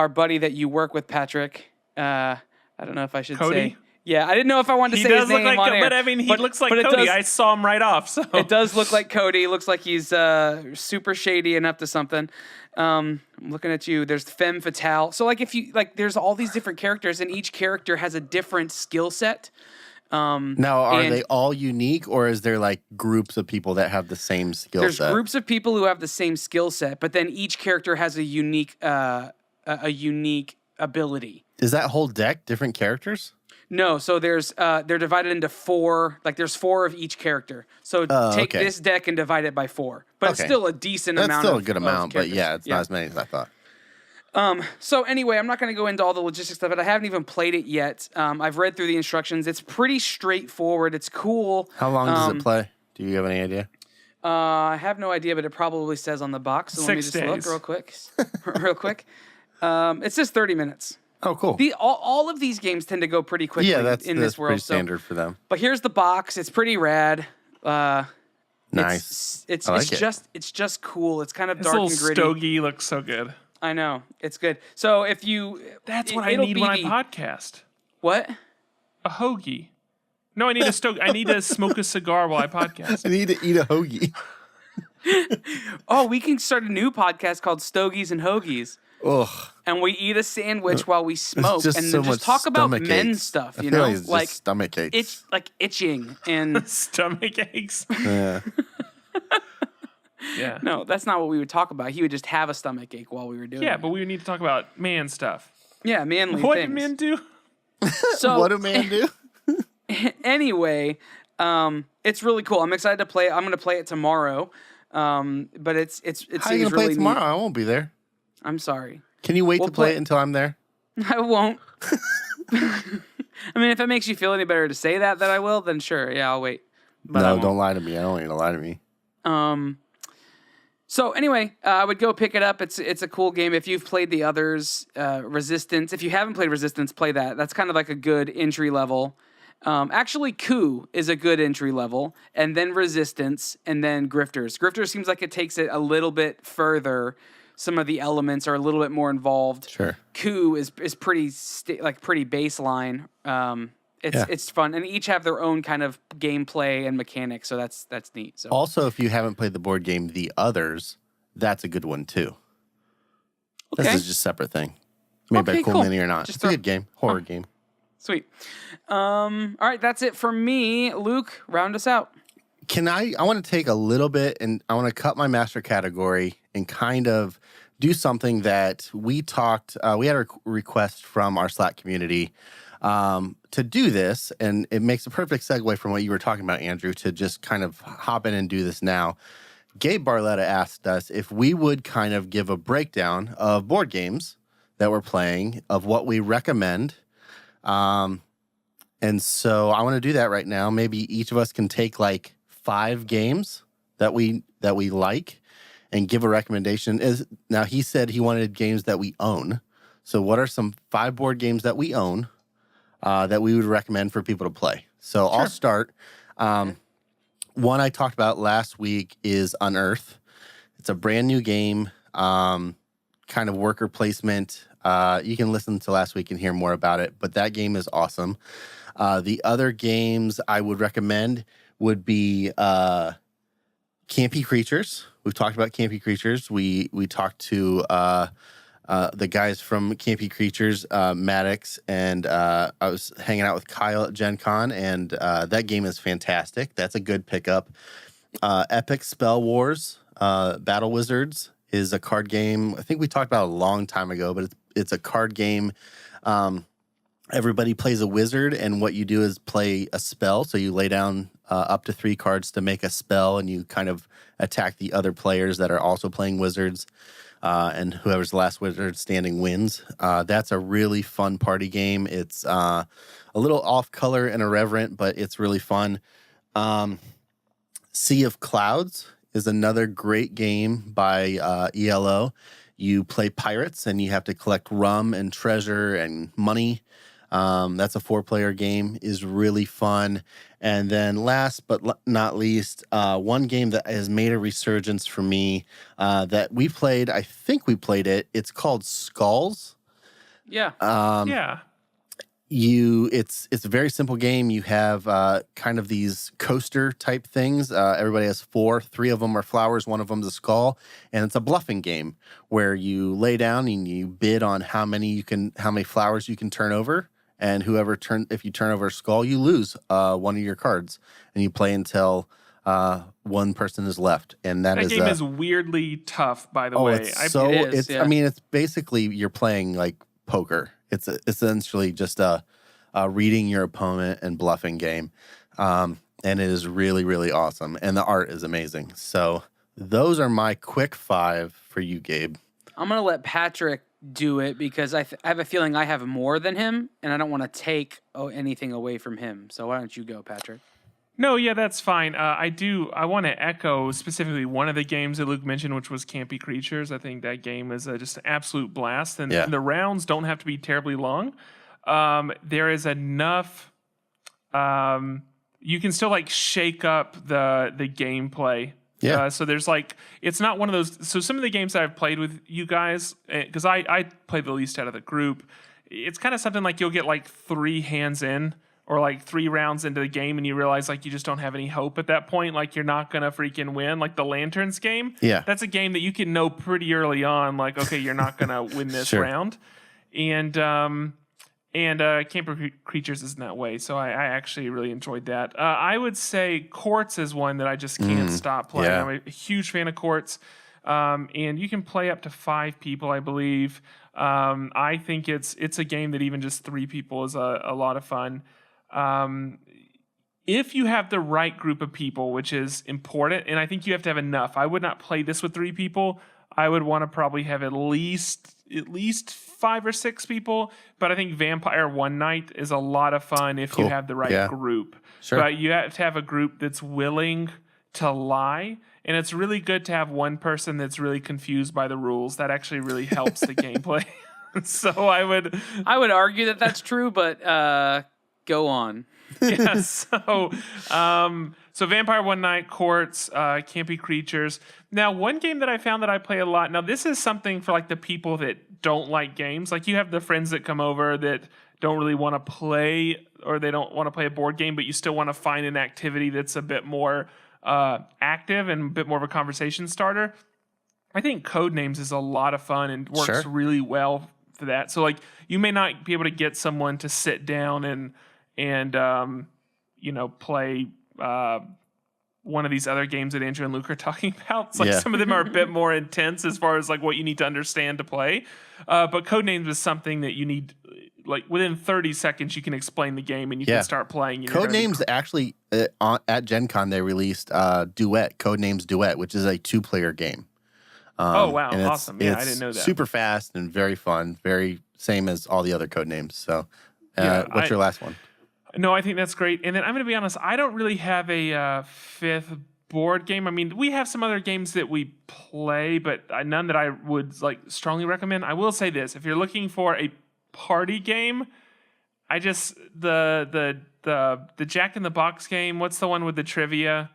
buddy that you work with, Patrick. I don't know if I should Cody? say. Yeah, I didn't know if I wanted to say his name on air. But I mean, he looks like but Cody. I saw him right off. So it does look like Cody. It looks like he's super shady and up to something. I'm looking at you. There's Femme Fatale. So like there's all these different characters, and each character has a different skill set. Now, are and they all unique, or is there like groups of people that have the same skill There's set? groups of people who have the same skill set, but then each character has a unique ability. Is that whole deck different characters? No, so there's they're divided into 4. Like there's 4 of each character. So take okay. this deck and divide it by 4. But it's Okay. still a decent That's amount. still of, a good of amount, but characters. yeah, it's not as many as I thought. So anyway, I'm not going to go into all the logistics of it. I haven't even played it yet. I've read through the instructions. It's pretty straightforward. It's cool. How long does it play? Do you have any idea? I have no idea, but it probably says on the box. So let me 6 just look days. real quick. real quick. It says 30 minutes. Oh, cool. All of these games tend to go pretty quickly That's in this world. pretty standard for them. But here's the box. It's pretty rad. Nice. It's I like it. it's just cool. It's kind of This dark little and gritty. stogie looks so good. I know. It's good. So if you That's what I it'll need be when I the- podcast. What? A hoagie. No, I need a stogie. I need to smoke a cigar while I podcast. I need to eat a hoagie. Oh, we can start a new podcast called Stogies and Hoagies. Ugh. And we eat a sandwich while we smoke just and so then much just talk about stomach men aches. stuff, I you feel know? like it's just stomach aches. It's like itching and Stomach aches. Yeah. Yeah. no, that's not what we would talk about. He would just have a stomach ache while we were doing Yeah, it. but we need to talk about man stuff. Yeah, manly What things. did men do? So What do man do? anyway, it's really cool. I'm excited to play it. I'm going to play it tomorrow. But it How are you seems gonna play really it tomorrow? neat. I won't be there. I'm sorry. Can you wait We'll to play play- it until I'm there? I won't. I mean, if it makes you feel any better to say that I will, then sure. Yeah, I'll wait. But I No, won't. don't lie to me. I don't want you to lie to me. So anyway, I would go pick it up. It's a cool game. If you've played the others, Resistance. If you haven't played Resistance, play that. That's kind of like a good entry level. Actually, Coup is a good entry level, and then Resistance, and then Grifters. Grifters seems like it takes it a little bit further. Some of the elements are a little bit more involved. Sure. Coup is pretty pretty baseline. It's fun, and each have their own kind of gameplay and mechanics. So that's neat. So Also, if you haven't played the board game The Others, that's a good one too. okay, This is just a separate thing. Made by Okay, Cool cool. Mini or not. Just It's a good game. Horror game. sweet. All right, that's it for me. Luke, round us out. I want to take a little bit and I want to cut my master category and kind of do something that we talked. We had a request from our Slack community to do this, and it makes a perfect segue from what you were talking about, Andrew, to just kind of hop in and do this now. Gabe Barletta asked us if we would kind of give a breakdown of board games that we're playing, of what we recommend. And so I want to do that right now. Maybe each of us can take like 5 games that we like and give a recommendation. Now he said he wanted games that we own. So what are some 5 board games that we own that we would recommend for people to play? So I'll start. One I talked about last week is Unearth. It's a brand new game, kind of worker placement. You can listen to last week and hear more about it, but that game is awesome. The other games I would recommend would be Campy Creatures. We've talked about Campy Creatures. We talked to the guys from Campy Creatures, Maddox, and I was hanging out with Kyle at Gen Con, and that game is fantastic. That's a good pickup. Epic Spell Wars, Battle Wizards is a card game. I think we talked about it a long time ago, but it's a card game. Everybody plays a wizard, and what you do is play a spell. So you lay down up to 3 cards to make a spell, and you kind of attack the other players that are also playing wizards. And whoever's the last wizard standing wins. That's a really fun party game. It's a little off color and irreverent, but it's really fun. Sea of Clouds is another great game by ELO. You play pirates, and you have to collect rum and treasure and money. That's a 4-player game, is really fun. And then last but not least, one game that has made a resurgence for me that we played, I think we played it. It's called Skulls. Yeah. Yeah. It's a very simple game. You have kind of these coaster type things. Everybody has 4. 3 of them are flowers. 1 of them is a skull, and it's a bluffing game where you lay down and you bid on how many flowers you can turn over. And if you turn over a skull, you lose one of your cards, and you play until one person is left. And that game is weirdly tough, by the way. It is, yeah. I mean, it's basically you're playing like poker. It's essentially just a reading your opponent and bluffing game. And it is really, really awesome. And the art is amazing. So those are my quick 5 for you, Gabe. I'm going to let Patrick do it because I have a feeling I have more than him, and I don't want to take anything away from him. So why don't you go, Patrick? No, yeah, that's fine. I want to echo specifically one of the games that Luke mentioned, which was Campy Creatures. I think that game is just an absolute blast, and the rounds don't have to be terribly long. There is enough. You can still like shake up the gameplay. Yeah. So there's like, it's not one of those. So some of the games that I've played with you guys, because I played the least out of the group, it's kind of something like you'll get like 3 hands in or like 3 rounds into the game and you realize like you just don't have any hope at that point. Like you're not going to freaking win. Like the Lanterns game. Yeah. That's a game that you can know pretty early on, like, okay, you're not going to win this round. And Camper Creatures isn't that way, so I actually really enjoyed that. I would say Quartz is one that I just can't stop playing. Yeah. I'm a huge fan of Quartz, and you can play up to 5 people, I believe. I think it's a game that even just 3 people is a lot of fun. If you have the right group of people, which is important, and I think you have to have enough. I would not play this with 3 people. I would want to probably have at least 5 or 6 people, but I think Vampire One Night is a lot of fun if you have the right group. Sure. But you have to have a group that's willing to lie, and it's really good to have one person that's really confused by the rules. That actually really helps the gameplay. So I would argue that that's true, but go on. Yeah, so Vampire One Night, Quartz, Campy Creatures. Now, one game that I found that I play a lot. Now, this is something for like the people that don't like games. Like you have the friends that come over that don't really want to play, or they don't want to play a board game, but you still want to find an activity that's a bit more active and a bit more of a conversation starter. I think Codenames is a lot of fun and works really well for that. So like you may not be able to get someone to sit down and play one of these other games that Andrew and Luke are talking about. It's like some of them are a bit more intense as far as like what you need to understand to play. But Codenames is something that you need, like within 30 seconds you can explain the game and you can start playing. Codenames actually at Gen Con they released Duet, Codenames Duet, which is a 2-player game. Oh wow, awesome! Yeah, I didn't know that. Super fast and very fun, very same as all the other Codenames. So, what's your last one? No, I think that's great. And then I'm going to be honest, I don't really have a 5th board game. I mean, we have some other games that we play, but none that I would like strongly recommend. I will say this: if you're looking for a party game, I just the Jack in the Box game. What's the one with the trivia?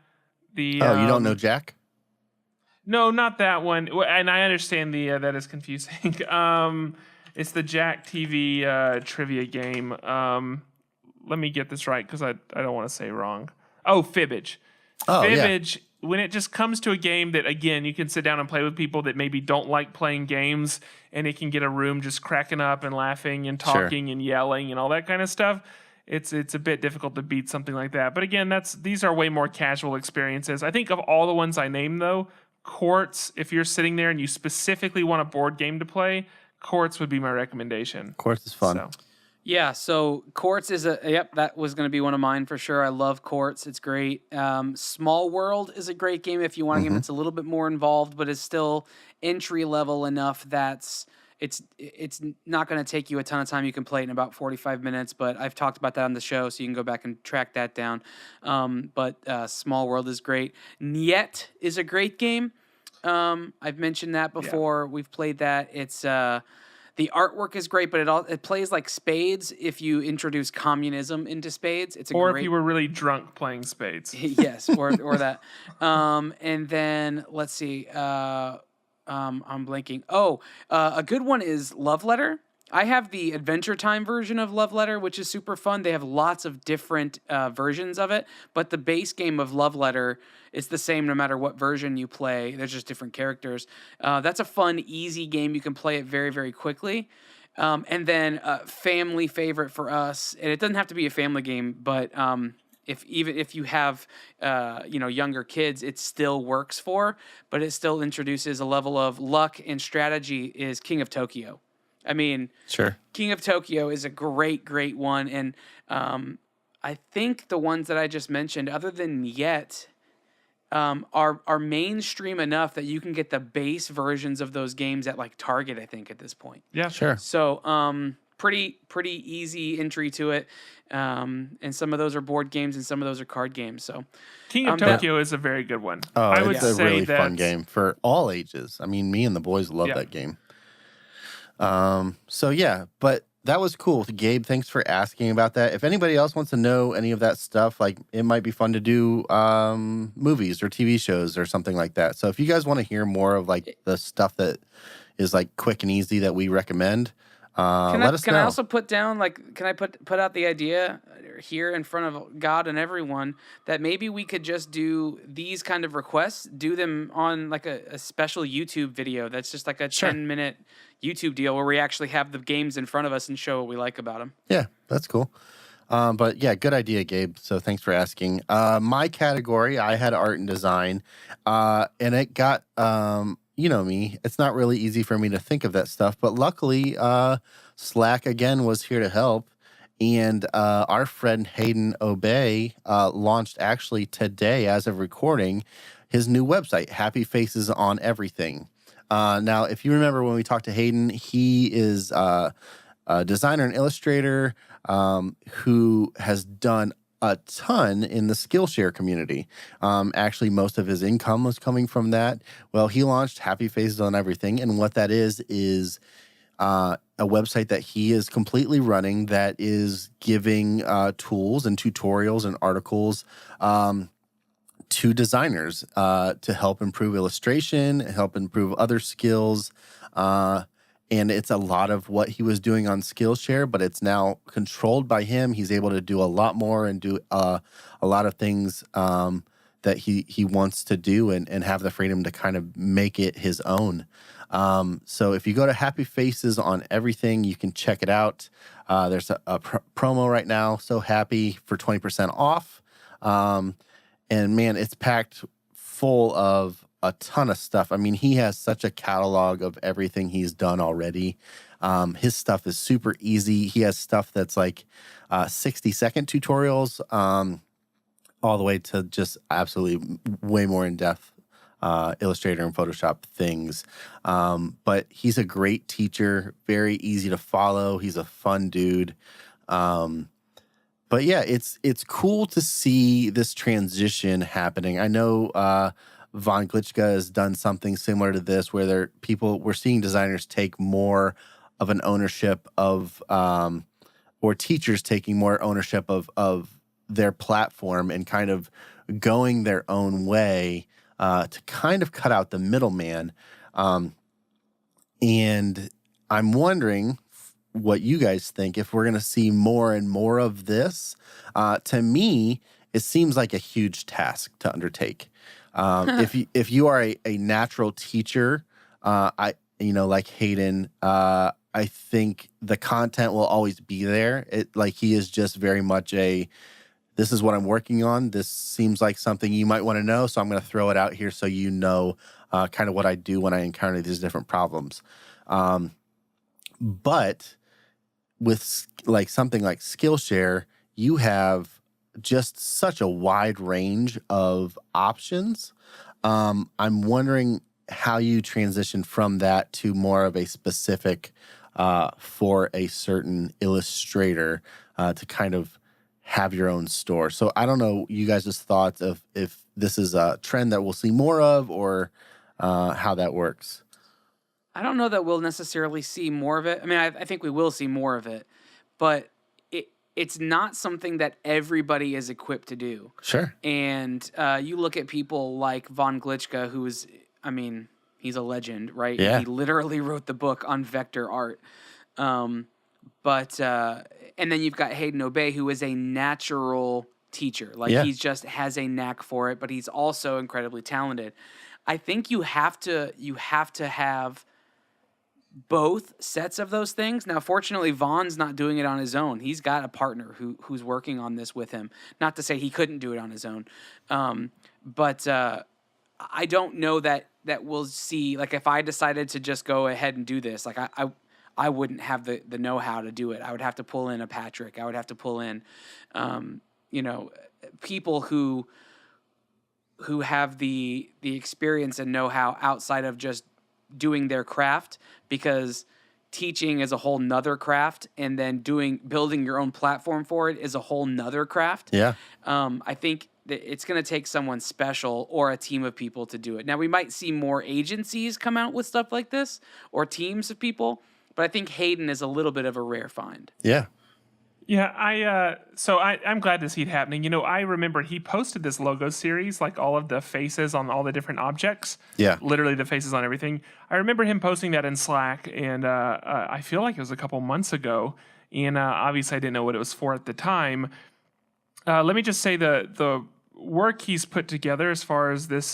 You don't know Jack? No, not that one. And I understand that is confusing. It's the Jack TV trivia game. Let me get this right because I don't want to say wrong. Oh, Fibbage. Fibbage, when it just comes to a game that, again, you can sit down and play with people that maybe don't like playing games, and it can get a room just cracking up and laughing and talking and yelling and all that kind of stuff. It's a bit difficult to beat something like that. But again, these are way more casual experiences. I think of all the ones I named, though, Quartz, if you're sitting there and you specifically want a board game to play, Quartz would be my recommendation. Quartz is fun. So. Yeah, so Quartz is that was going to be one of mine for sure. I love Quartz. It's great. Small World is a great game if you want a game that's a little bit more involved, but is still entry level enough that's it's not going to take you a ton of time. You can play it in about 45 minutes, but I've talked about that on the show, so you can go back and track that down. But Small World is great. Niet is a great game. I've mentioned that before. Yeah. We've played that. It's the artwork is great, but it plays like spades if you introduce communism into spades. If you were really drunk playing spades. Yes, or that. And then let's see. I'm blanking. A good one is Love Letter. I have the Adventure Time version of Love Letter, which is super fun. They have lots of different versions of it, but the base game of Love Letter is the same no matter what version you play. There's just different characters. That's a fun, easy game. You can play it very, very quickly. And then a family favorite for us, and it doesn't have to be a family game, but if you have younger kids, it still works for, but it still introduces a level of luck and strategy, is King of Tokyo. I mean, Sure. King of Tokyo is a great one, and I think the ones that I just mentioned, other than Yet, are mainstream enough that you can get the base versions of those games at like Target, I think, at this point. Yeah. Sure. So pretty easy entry to it. And some of those are board games and some of those are card games. So King of Tokyo is a very good one. Oh, I would it's a say really fun that's- game for all ages. I mean, me and the boys love Yeah. that game. So yeah, but that was cool. Gabe, thanks for asking about that. If anybody else wants to know any of that stuff, like it might be fun to do movies or TV shows or something like that. So if you guys want to hear more of like the stuff that is like quick and easy that we recommend, let us know. Can I also put down, like, can I put out the idea here in front of God and everyone that maybe we could just do these kind of requests, do them on like a special YouTube video that's just like a 10-minute YouTube deal where we actually have the games in front of us and show what we like about them. Yeah, that's cool. But yeah, good idea, Gabe. So thanks for asking. My category, I had art and design, and it got, you know me, it's not really easy for me to think of that stuff. But luckily, Slack again was here to help. And our friend Hayden Obey launched actually today, as of recording, his new website, Happy Faces on Everything. Now, if you remember when we talked to Hayden, he is a designer and illustrator who has done a ton in the Skillshare community. Actually, most of his income was coming from that. Well, he launched Happy Faces on Everything, and what that is a website that he is completely running that is giving tools and tutorials and articles to designers to help improve illustration, help improve other skills. And it's a lot of what he was doing on Skillshare, but it's now controlled by him. He's able to do a lot more and do a lot of things that he wants to do and have the freedom to kind of make it his own. So if you go to Happy Faces on Everything, you can check it out. There's a promo right now, So Happy, for 20% off. And man, it's packed full of a ton of stuff. I mean, he has such a catalog of everything he's done already. His stuff is super easy. He has stuff that's like 60-second tutorials, all the way to just absolutely way more in-depth Illustrator and Photoshop things. But he's a great teacher, very easy to follow. He's a fun dude. But yeah, it's cool to see this transition happening. I know Von Glitchka has done something similar to this, where we're seeing designers take more of an ownership of, or teachers taking more ownership of their platform and kind of going their own way to kind of cut out the middleman. And I'm wondering what you guys think, if we're going to see more and more of this. To me, it seems like a huge task to undertake. If you are a natural teacher, like Hayden, I think the content will always be there. He is just very much this is what I'm working on. This seems like something you might want to know, so I'm going to throw it out here so you know kind of what I do when I encounter these different problems. But with like something like Skillshare, you have just such a wide range of options. I'm wondering how you transition from that to more of a specific for a certain illustrator to kind of have your own store. So I don't know you guys' thoughts of if this is a trend that we'll see more of, or how that works. I don't know that we'll necessarily see more of it. I mean, I think we will see more of it, but it's not something that everybody is equipped to do. Sure. And you look at people like Von Glitchka, who is, I mean, he's a legend, right? Yeah. He literally wrote the book on vector art. And then you've got Hayden Obey, who is a natural teacher. He just has a knack for it, but he's also incredibly talented. I think you have to have both sets of those things. Now, fortunately, Von's not doing it on his own. He's got a partner who's working on this with him. Not to say he couldn't do it on his own. But I don't know that we'll see, like, if I decided to just go ahead and do this, like, I wouldn't have the know-how to do it. I would have to pull in a Patrick. I would have to pull in, people who have the experience and know-how outside of just doing their craft, because teaching is a whole nother craft, and then building your own platform for it is a whole nother craft. Yeah. I think that it's going to take someone special or a team of people to do it. Now, we might see more agencies come out with stuff like this, or teams of people, but I think Hayden is a little bit of a rare find. Yeah. Yeah, I'm glad to see it happening. I remember he posted this logo series, like all of the faces on all the different objects. Yeah. Literally the faces on everything. I remember him posting that in Slack, and I feel like it was a couple months ago. And obviously I didn't know what it was for at the time. Let me just say the work he's put together as far as this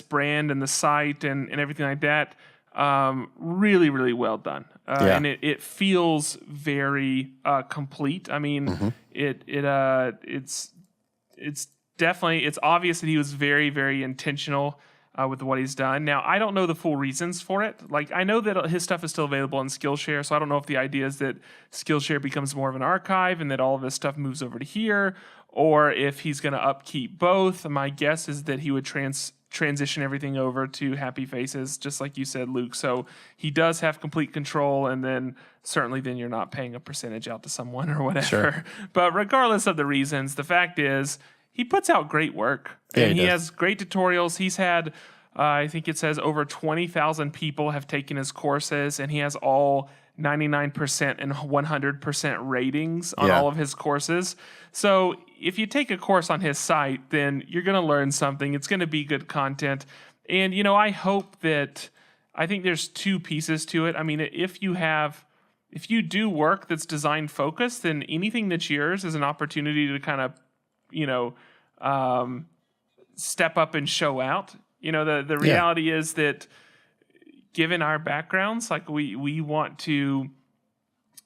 brand and the site and everything like that, really, really well done. And it feels very complete. I mean, it's definitely, it's obvious that he was very, very intentional with what he's done. Now, I don't know the full reasons for it. Like, I know that his stuff is still available on Skillshare, so I don't know if the idea is that Skillshare becomes more of an archive and that all of this stuff moves over to here, or if he's going to upkeep both. My guess is that he would transition everything over to Happy Faces, just like you said, Luke. So he does have complete control, and then certainly then you're not paying a percentage out to someone or whatever. Sure. But regardless of the reasons, the fact is he puts out great work. Yeah, and he has great tutorials. He's had, I think it says over 20,000 people have taken his courses, and he has all 99% and 100% ratings on all of his courses. So if you take a course on his site, then you're going to learn something. It's going to be good content. And, I think there's two pieces to it. I mean, if you do work that's design focused, then anything that's yours is an opportunity to kind of, step up and show out. The reality is that given our backgrounds, like we want to,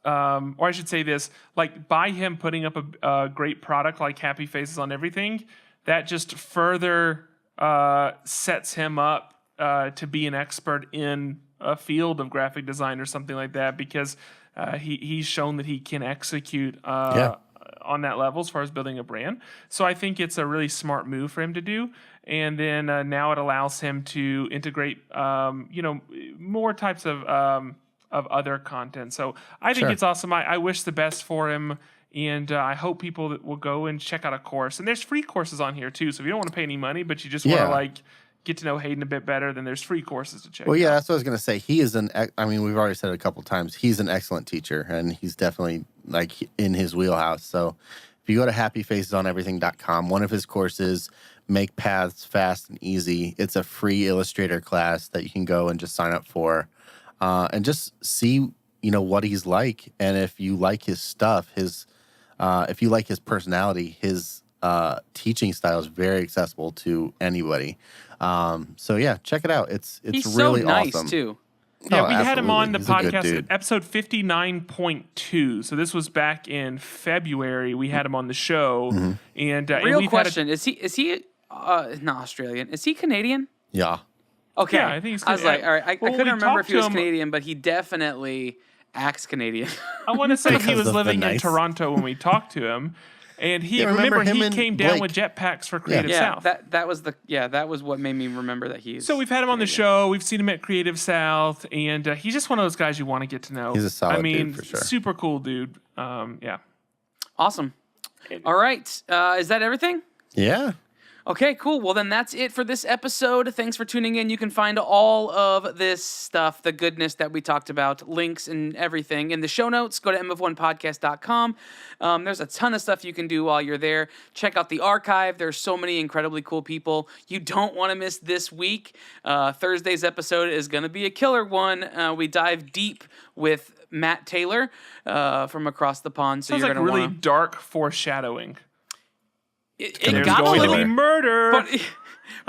or I should say this, like by him putting up a great product like Happy Faces on everything, that just further sets him up to be an expert in a field of graphic design or something like that, because he's shown that he can execute on that level as far as building a brand. So I think it's a really smart move for him to do. And then now it allows him to integrate, more types of other content. So I think it's awesome. I wish the best for him. And I hope people that will go and check out a course. And there's free courses on here too. So if you don't want to pay any money, but you just want to get to know Hayden a bit better, then there's free courses to check out. Well, yeah, that's what I was going to say. He is we've already said it a couple times, he's an excellent teacher, and he's definitely in his wheelhouse. So if you go to happyfacesoneverything.com, one of his courses, Make Paths Fast and Easy, it's a free Illustrator class that you can go and just sign up for and just see, what he's like. And if you like his stuff, if you like his personality, his teaching style is very accessible to anybody. So yeah, check it out. It's He's really so nice awesome too. Yeah, we had him on the He's a good podcast, dude. episode 59.2. So this was back in February. We had him on the show. Mm-hmm. And Real we've question: Is he not Australian? Is he Canadian? Yeah. Okay, Yeah, I think he's I was like, all right, I Well, couldn't we remember if talked he was to him- Canadian, but he definitely acts Canadian. I want to say he Because was of the living in nice- Toronto when we talked to him. And he Yeah, remember remember him he and came down Blake? with jetpacks for Creative yeah, South. that was what made me remember that he's. So we've had him on the show. We've seen him at Creative South, and he's just one of those guys you want to get to know. He's a solid I mean, dude for sure. super cool dude. Yeah. Awesome. All right, is that everything? Yeah. Okay, cool. Well, then that's it for this episode. Thanks for tuning in. You can find all of this stuff, the goodness that we talked about, links and everything in the show notes. Go to mf1podcast.com. There's a ton of stuff you can do while you're there. Check out the archive. There's so many incredibly cool people. You don't want to miss this week. Thursday's episode is going to be a killer one. We dive deep with Matt Taylor from across the pond. So Sounds you're like going to really want dark foreshadowing. It There's got a going to little, be murder.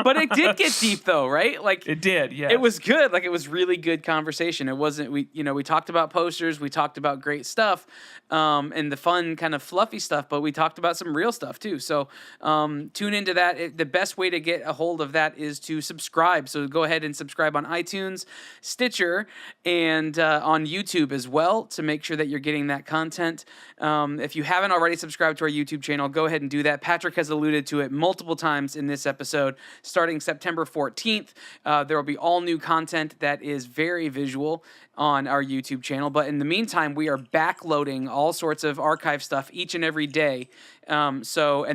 but it did get deep though, right? Like It did, yeah. it was good. Like it was really good conversation. It wasn't we talked about posters, we talked about great stuff, and the fun kind of fluffy stuff, but we talked about some real stuff too. So tune into that. The best way to get a hold of that is to subscribe. So go ahead and subscribe on iTunes, Stitcher, and on YouTube as well to make sure that you're getting that content. If you haven't already subscribed to our YouTube channel, go ahead and do that. Patrick has alluded to it multiple times in this episode. Starting September 14th, there will be all new content that is very visual on our YouTube channel. But in the meantime, we are backloading all sorts of archive stuff each and every day. And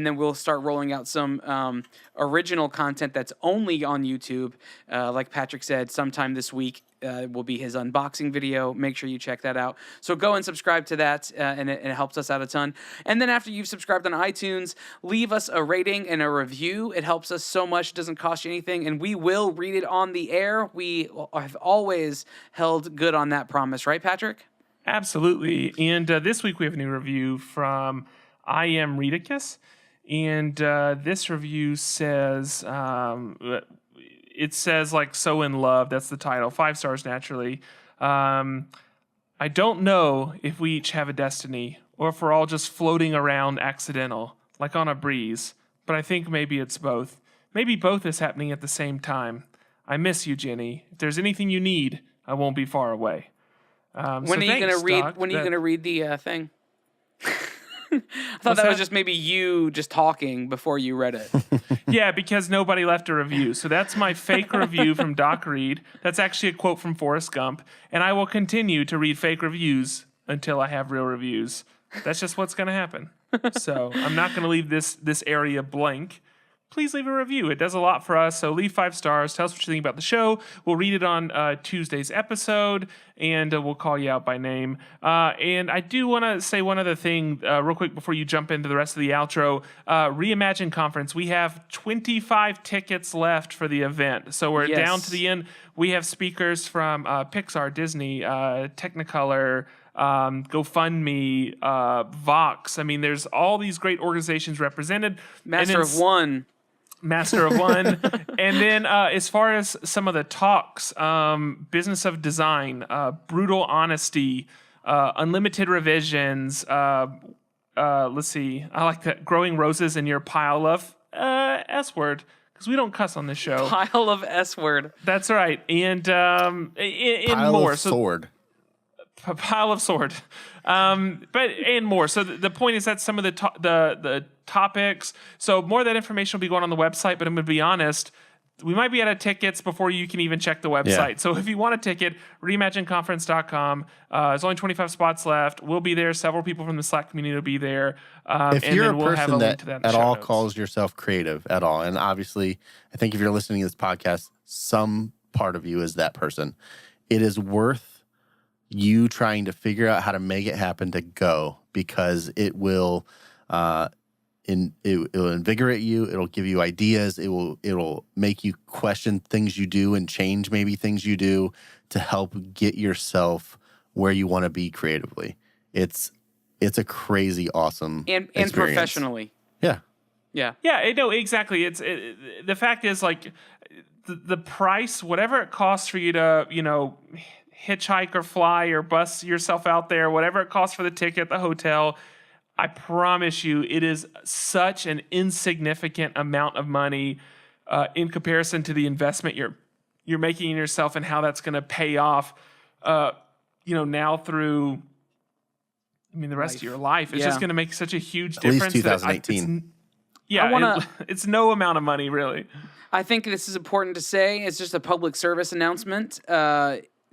then we'll start rolling out some original content that's only on YouTube. Like Patrick said, sometime this week will be his unboxing video. Make sure you check that out. So go and subscribe to that, and it helps us out a ton. And then after you've subscribed on iTunes, leave us a rating and a review. It helps us so much. It doesn't cost you anything, and we will read it on the air. We have always held good on that promise, right, Patrick? Absolutely. And this week we have a new review from I Am Redicus. And this review says, it says like So in Love. That's the title. 5 stars naturally. I don't know if we each have a destiny or if we're all just floating around accidental, like on a breeze. But I think maybe it's both. Maybe both is happening at the same time. I miss you, Jenny. If there's anything you need, I won't be far away. When are you gonna read? Doc. When are you gonna read the thing? I thought that was just maybe you just talking before you read it. Yeah, because nobody left a review. So that's my fake review from Doc Reed. That's actually a quote from Forrest Gump. And I will continue to read fake reviews until I have real reviews. That's just what's going to happen. So I'm not going to leave this area blank. Please leave a review. It does a lot for us. So leave 5 stars. Tell us what you think about the show. We'll read it on Tuesday's episode, and we'll call you out by name. And I do want to say one other thing real quick before you jump into the rest of the outro. Reimagine Conference. We have 25 tickets left for the event. So we're down to the end. We have speakers from Pixar, Disney, Technicolor, GoFundMe, Vox. I mean, there's all these great organizations represented. Master of One. And then as far as some of the talks, Business of Design, Brutal Honesty, Unlimited Revisions, let's see, I like that, Growing Roses in Your Pile of S-word, because we don't cuss on this show. Pile of S-word. That's right. And Pile more. of sword. A pile of sword, and more. So the point is that some of the topics. So more of that information will be going on the website. But I'm going to be honest, we might be out of tickets before you can even check the website. Yeah. So if you want a ticket, reimagineconference.com. There's only 25 spots left. We'll be there. Several people from the Slack community will be there. If you're a person that that at all calls yourself creative at all, and obviously, I think if you're listening to this podcast, some part of you is that person. It is worth you trying to figure out how to make it happen to go, because it will it'll invigorate you. It'll give you ideas. It'll make you question things you do and change maybe things you do to help get yourself where you want to be creatively. It's a crazy awesome and experience. Professionally. Yeah. Yeah, no, exactly. The fact is, like, the price, whatever it costs for you to, hitchhike or fly or bus yourself out there, whatever it costs for the ticket, the hotel, I promise you it is such an insignificant amount of money in comparison to the investment you're making in yourself and how that's going to pay off, now through, the rest of your life. It's just going to make such a huge difference. At least 2018. It's no amount of money, really. I think this is important to say. It's just a public service announcement.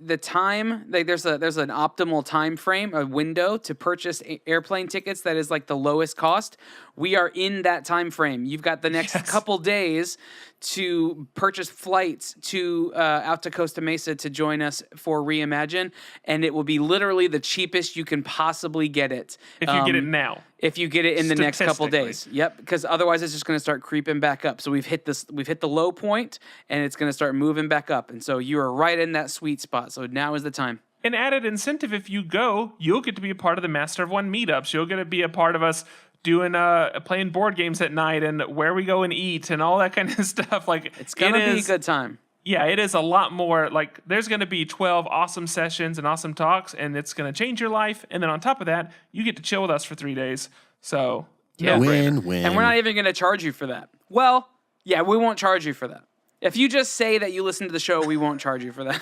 The time, there's an optimal time frame, a window to purchase airplane tickets that is like the lowest cost. We are in that time frame. You've got the next couple days to purchase flights to out to Costa Mesa to join us for Reimagine, and it will be literally the cheapest you can possibly get it. If you get it now. If you get it in the next couple days. Yep, because otherwise it's just going to start creeping back up. So we've hit the low point, and it's going to start moving back up. And so you are right in that sweet spot. So now is the time. An added incentive, if you go, you'll get to be a part of the Master of One meetups. You'll get to be a part of us playing board games at night and where we go and eat and all that kind of stuff. Like It's going to be a good time. Yeah, it is a lot more. Like there's going to be 12 awesome sessions and awesome talks, and it's going to change your life. And then on top of that, you get to chill with us for 3 days. So Win-win. And we're not even going to charge you for that. Well, yeah, we won't charge you for that. If you just say that you listen to the show, we won't charge you for that.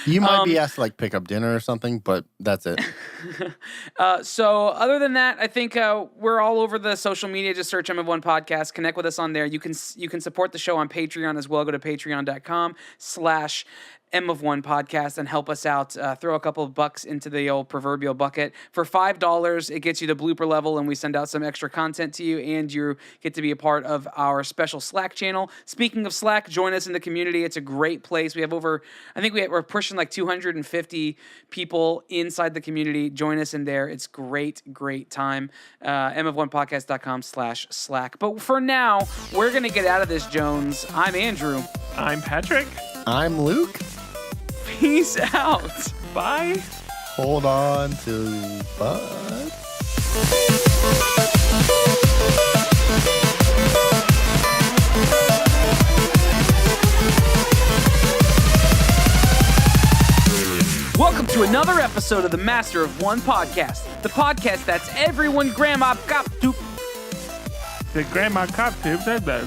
You might be asked to like pick up dinner or something, but that's it. So other than that, I think we're all over the social media. Just search M of One Podcast. Connect with us on there. You can support the show on Patreon as well. Go to patreon.com/M of One Podcast and help us out. Throw a couple of bucks into the old proverbial bucket. For $5, it gets you to blooper level, and we send out some extra content to you, and you get to be a part of our special Slack channel. Speaking of Slack, join us in the community. It's a great place. We have we're pushing like 250 people inside the community. Join us in there. It's great time. mofonepodcast.com/Slack. But for now, we're going to get out of this, Jones. I'm Andrew. I'm Patrick. I'm Luke. Peace out. Bye. Hold on to butt. Welcome to another episode of the Master of One Podcast, the podcast that's everyone grandma got to. The grandma cop tube said that.